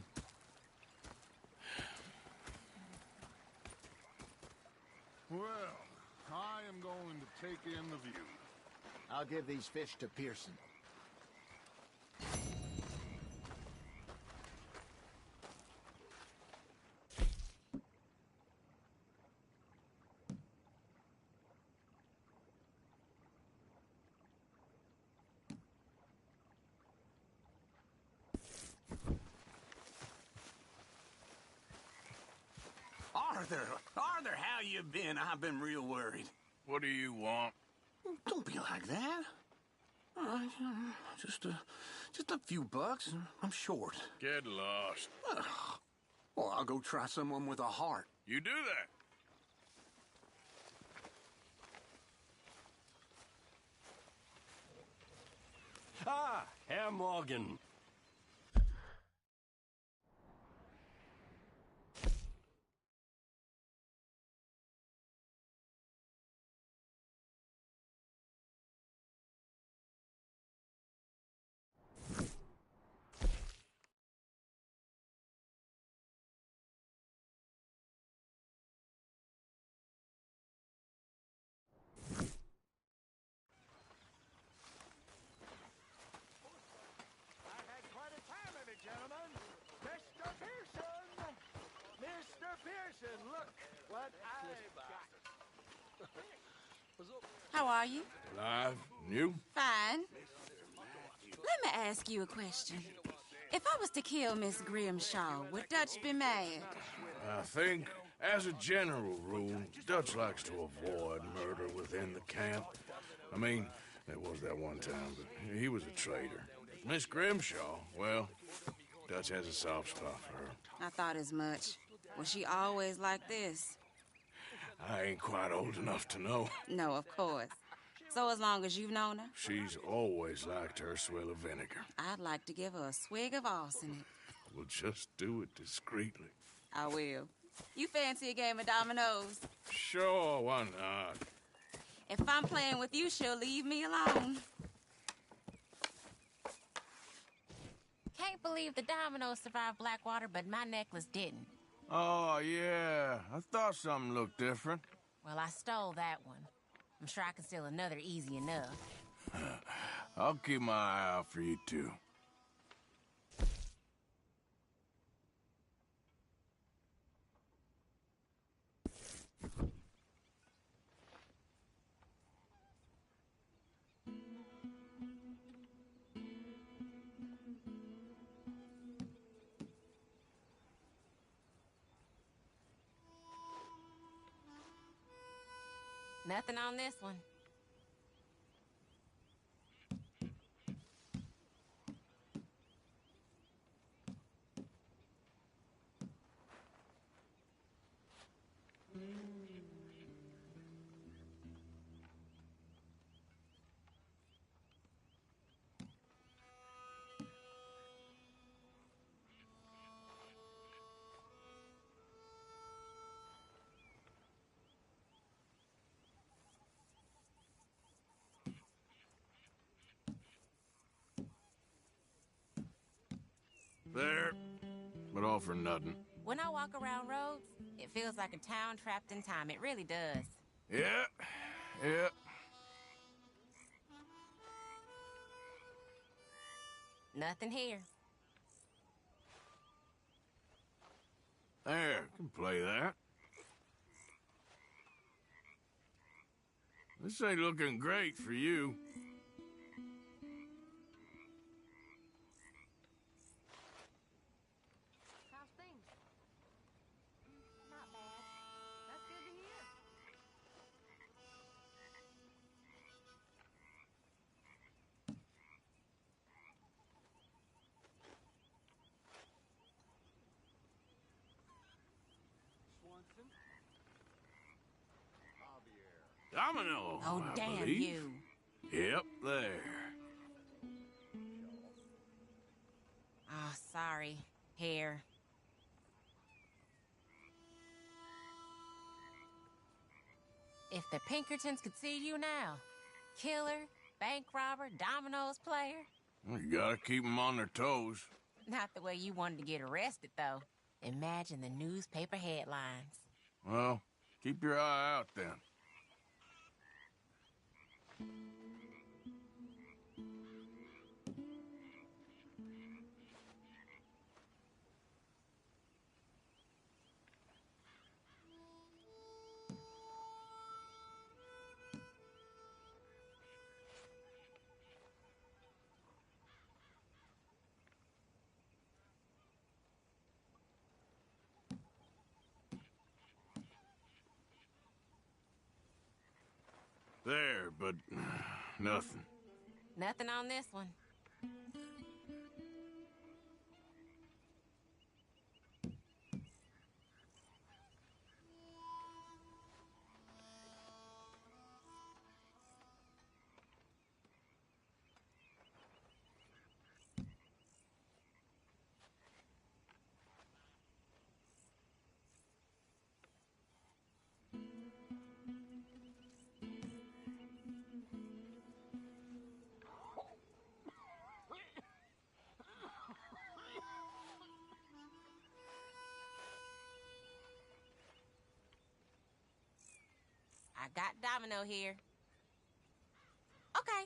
Well, I am going to take in the view. I'll give these fish to Pearson. Arthur, how you been? I've been real worried. What do you want? Don't be like that. Just a few bucks. I'm short. Get lost. Well, I'll go try someone with a heart. You do that. Ah, Herr Morgan. Gentlemen, Mr. Pearson! Mr. Pearson, look what I've got. How are you? Alive? You? Fine. Let me ask you a question. If I was to kill Miss Grimshaw, would Dutch be mad? I think, as a general rule, Dutch likes to avoid murder within the camp. I mean, there was that one time, but he was a traitor. Miss Grimshaw, well, Dutch has a soft spot for her. I thought as much. Was she always like this? I ain't quite old enough to know. No, of course. So as long as you've known her? She's always liked her swill of vinegar. I'd like to give her a swig of arsenic. We'll just do it discreetly. I will. You fancy a game of dominoes? Sure, why not? If I'm playing with you, she'll leave me alone. Can't believe the dominoes survived Blackwater, but my necklace didn't. Oh, yeah. I thought something looked different. Well, I stole that one. I'm sure I can steal another easy enough. I'll keep my eye out for you, too. Nothing on this one. There, but all for nothing. When I walk around roads, it feels like a town trapped in time. It really does. Yeah. Nothing here. There, can play that. This ain't looking great for you. How's things? Not bad. That's good to hear. Domino. Oh, I damn believe. you. Yep, there. Oh, sorry. Here. If the Pinkertons could see you now. Killer, bank robber, dominoes player. You gotta keep them on their toes. Not the way you wanted to get arrested, though. Imagine the newspaper headlines. Well, keep your eye out then. There, but nothing. Nothing on this one. I got Domino here. Okay.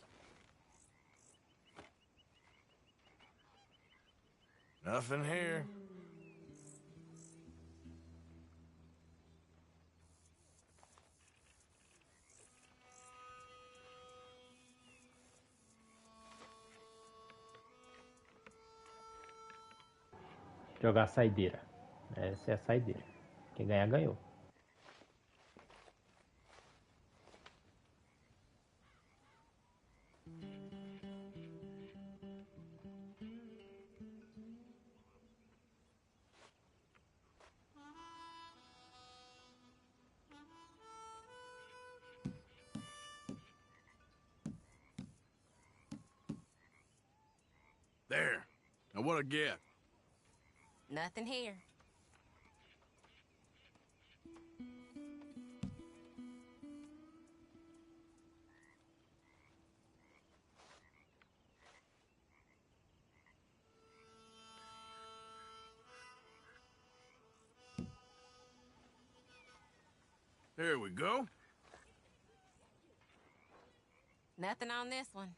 Nothing here. Jogar a saideira. Essa é a saideira. Quem ganhar, ganhou. There. Now what I get? Nothing here. There we go. Nothing on this one.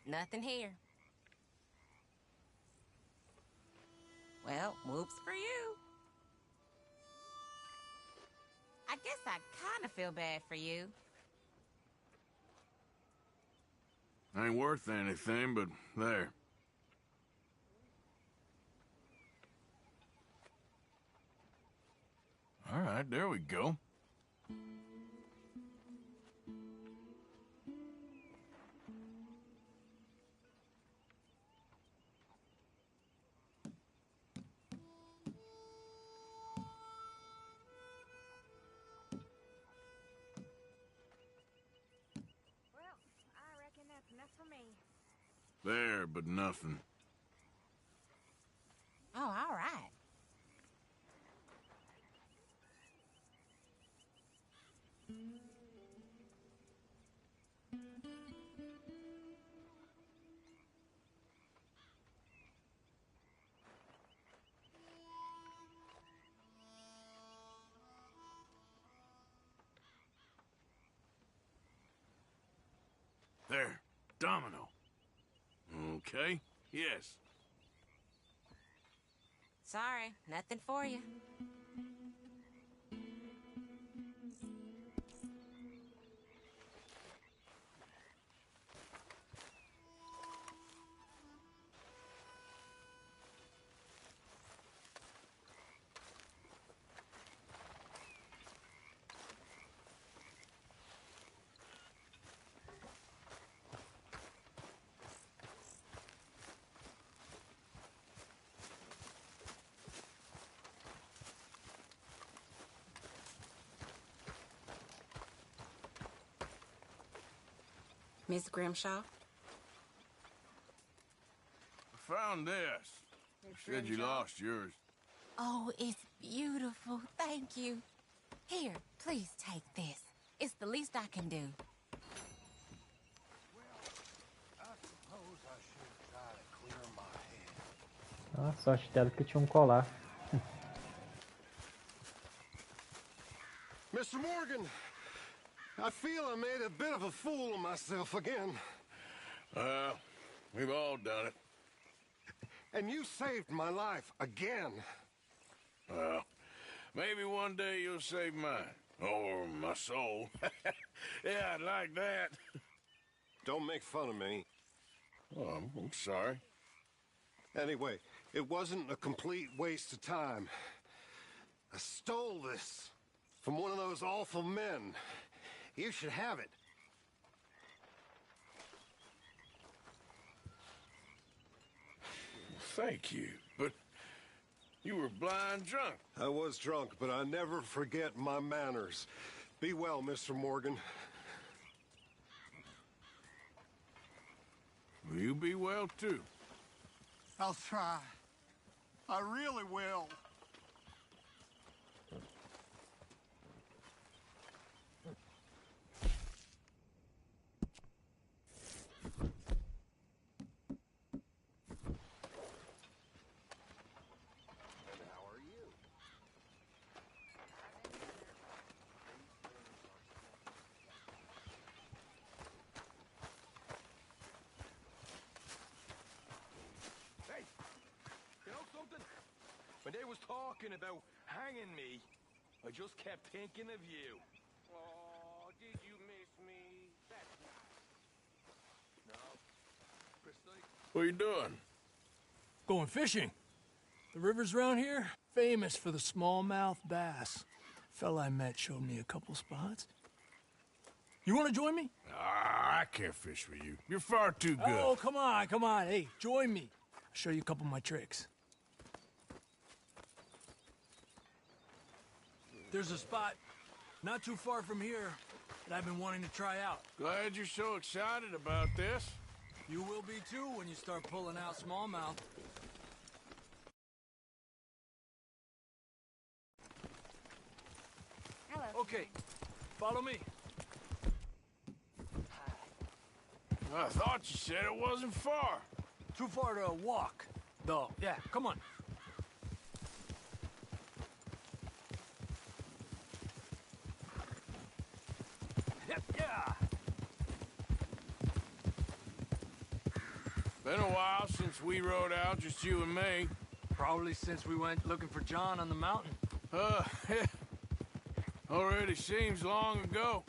Nothing here. Well, whoops for you. I guess I kind of feel bad for you. Ain't worth anything, but there. All right, there we go. There, but nothing. Oh, all right. There, Domino. Okay, yes. Sorry, nothing for you. Miss Grimshaw? I found this. You said you lost yours. Oh, it's beautiful. Thank you. Here, please take this. It's the least I can do. A sorte dela que tinha colar. Mr. Morgan, I feel I made a bit of a fool of myself again. We've all done it. And you saved my life again. Well, maybe one day you'll save mine. Or my soul. Yeah, I'd like that. Don't make fun of me. Oh, I'm sorry. Anyway, it wasn't a complete waste of time. I stole this from one of those awful men. You should have it. Thank you, but you were blind drunk. I was drunk, but I never forget my manners. Be well, Mr. Morgan. Will you be well, too? I'll try. I really will. Hey, you know something? When they was talking about hanging me, I just kept thinking of you. Oh, did you miss me? That's nice. No. Precisely. What are you doing? Going fishing. The rivers around here, famous for the smallmouth bass. Fella I met showed me a couple spots. You want to join me? I can't fish with you. You're far too good. Oh, come on, come on. Hey, join me. I'll show you a couple of my tricks. There's a spot not too far from here that I've been wanting to try out. Glad you're so excited about this. You will be too when you start pulling out smallmouth. Hello. Okay, follow me. I thought you said it wasn't far. Too far to walk, though. Yeah, come on. Yep, yeah. Been a while since we rode out, just you and me. Probably since we went looking for John on the mountain. Already seems long ago.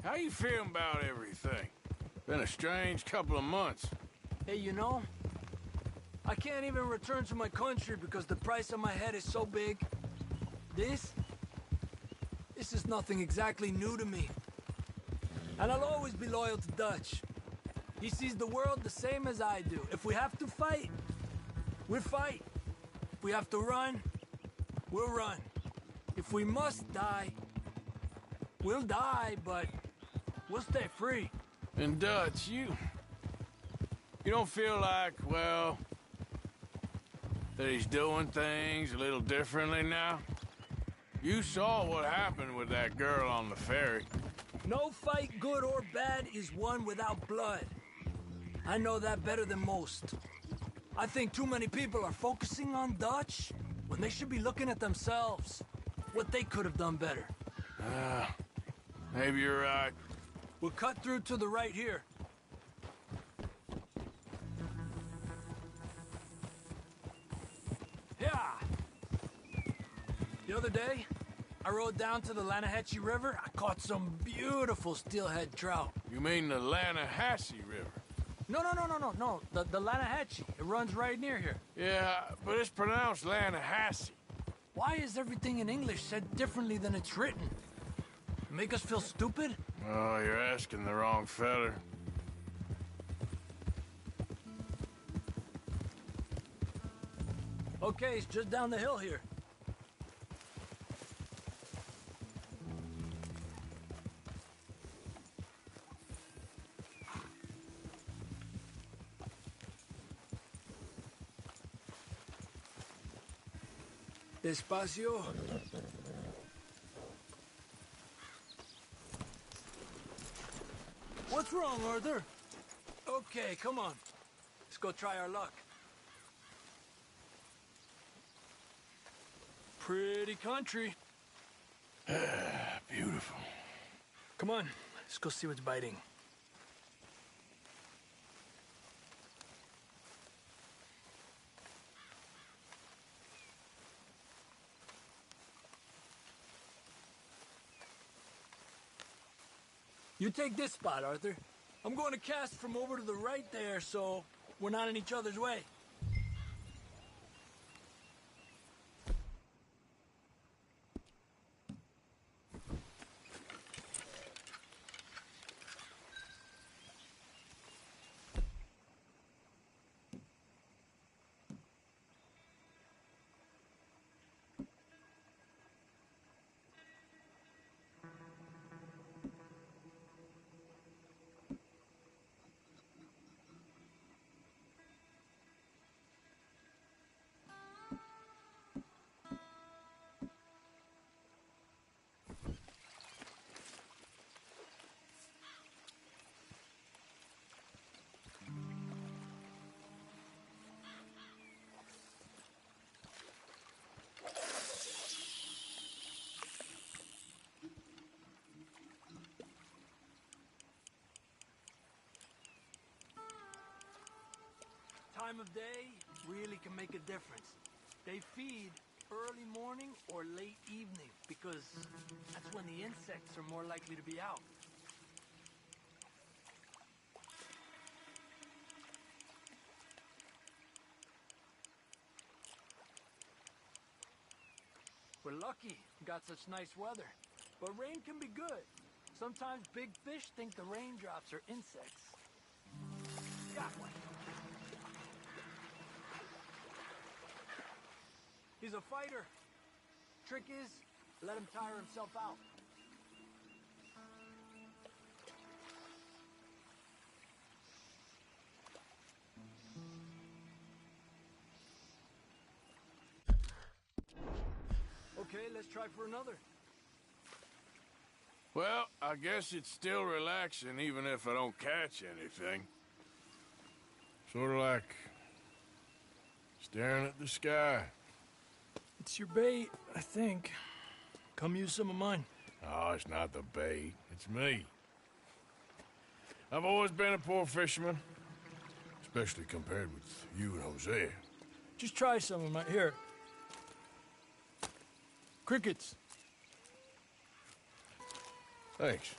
How you feeling about everything? Been a strange couple of months. Hey, you know, I can't even return to my country because the price on my head is so big. This is nothing exactly new to me. And I'll always be loyal to Dutch. He sees the world the same as I do. If we have to fight, we'll fight. If we have to run, we'll run. If we must die, we'll die, but we'll stay free. And Dutch, you don't feel like, well, that he's doing things a little differently now? You saw what happened with that girl on the ferry. No fight, good or bad, is won without blood. I know that better than most. I think too many people are focusing on Dutch when they should be looking at themselves, what they could have done better. Maybe you're right. We'll cut through to the right here. Yeah. The other day, I rode down to the Lanahatchee River. I caught some beautiful steelhead trout. You mean the Lanahatchee River? No. The Lanahatchee. It runs right near here. Yeah, but it's pronounced Lanahatchee. Why is everything in English said differently than it's written? Make us feel stupid? Oh, you're asking the wrong fella. Okay, it's just down the hill here. Despacio. What's wrong, Arthur? Okay, come on. Let's go try our luck. Pretty country. Beautiful. Come on, let's go see what's biting. You take this spot, Arthur. I'm going to cast from over to the right there, so we're not in each other's way. Time of day really can make a difference. They feed early morning or late evening because that's when the insects are more likely to be out. We're lucky we got such nice weather, but rain can be good. Sometimes big fish think the raindrops are insects. Got one. He's a fighter. Trick is, let him tire himself out. Okay, let's try for another. Well, I guess it's still relaxing even if I don't catch anything. Sort of like staring at the sky. It's your bait, I think. Come use some of mine. Oh, it's not the bait. It's me. I've always been a poor fisherman. Especially compared with you and Hosea. Just try some of mine. Here. Crickets. Thanks.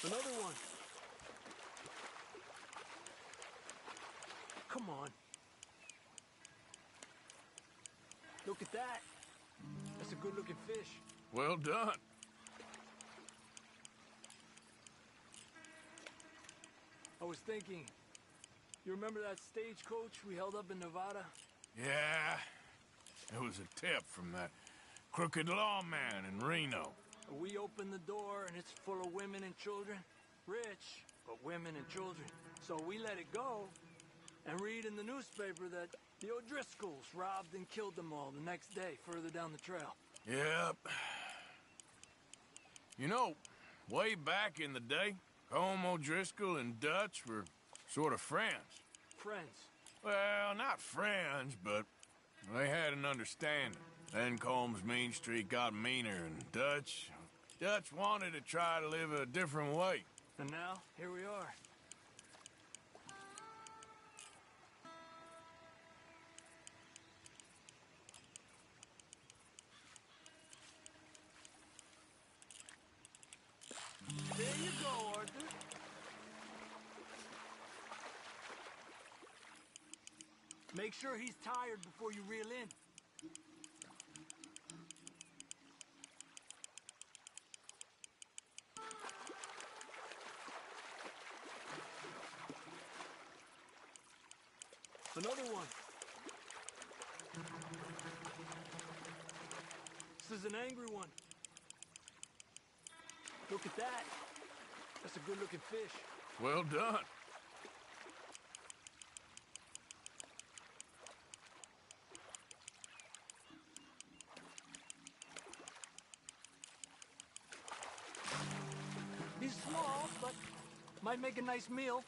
Another one. Come on. Look at that. That's a good-looking fish. Well done. I was thinking, you remember that stagecoach we held up in Nevada? Yeah. It was a tip from that crooked lawman in Reno. We opened the door and it's full of women and children. Rich, but women and children. So we let it go and read in the newspaper that the O'Driscolls robbed and killed them all the next day further down the trail. Yep. You know, way back in the day, Colm O'Driscoll and Dutch were sort of friends. Friends? Well, not friends, but they had an understanding. Then Colm's mean streak got meaner, and Dutch wanted to try to live a different way. And now, here we are. There you go, Arthur. Make sure he's tired before you reel in. Another one. This is an angry one. Look at that. That's a good-looking fish. Well done. He's small, but might make a nice meal.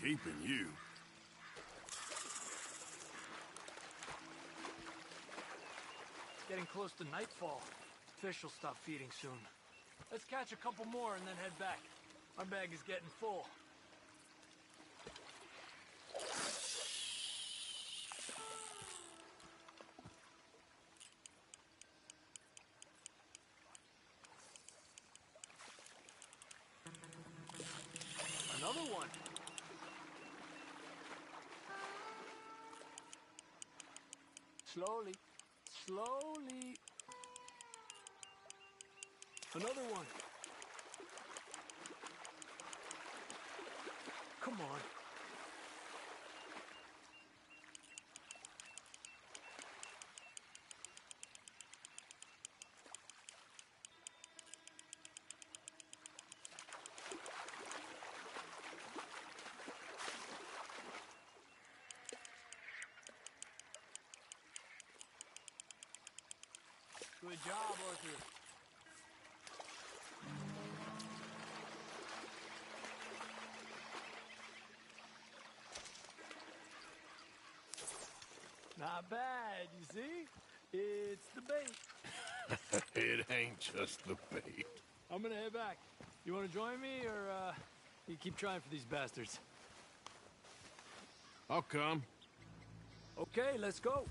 keeping you. Getting close to nightfall. Fish will stop feeding soon. Let's catch a couple more and then head back. Our bag is getting full. Another one. Slowly. Slowly. Another one. Come on. Good job, Arthur. Not bad, you see? It's the bait. It ain't just the bait. I'm gonna head back. You wanna join me, or, you keep trying for these bastards? I'll come. Okay, let's go.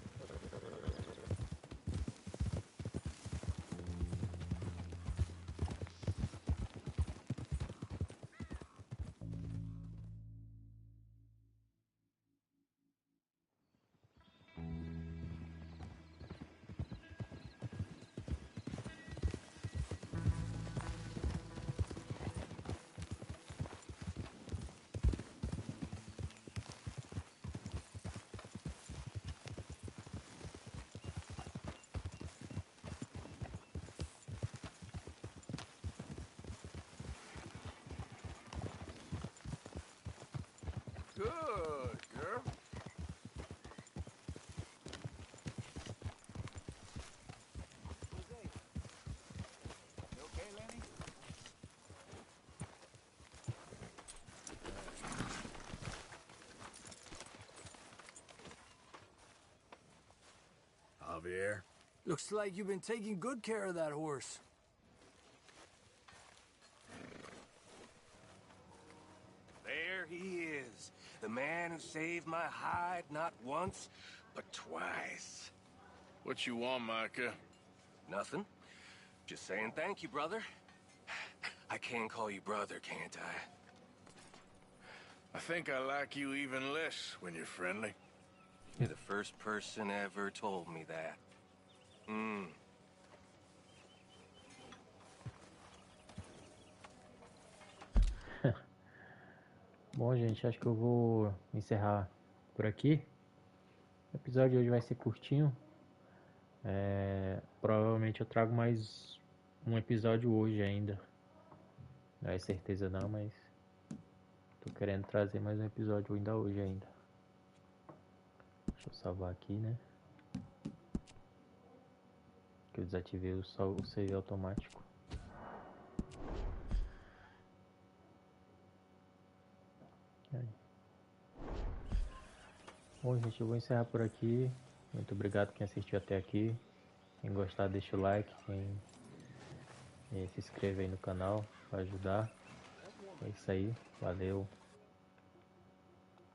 Good girl. You okay, Lenny? Javier. Looks like you've been taking good care of that horse. There he is. The man who saved my hide not once, but twice. What you want, Micah? Nothing. Just saying thank you, brother. I can call you brother, can't I? I think I like you even less when you're friendly. You're the first person ever told me that. Bom, gente, acho que eu vou encerrar por aqui. O episódio de hoje vai ser curtinho. Provavelmente eu trago mais um episódio hoje ainda. Não é certeza não, mas tô querendo trazer mais um episódio ainda hoje ainda. Deixa eu salvar aqui, né? Que eu desativei o save automático. Aí. Bom, gente, eu vou encerrar por aqui. Muito obrigado quem assistiu até aqui. Quem gostar, deixa o like. Quem se inscreve aí no canal para ajudar. É isso aí. Valeu.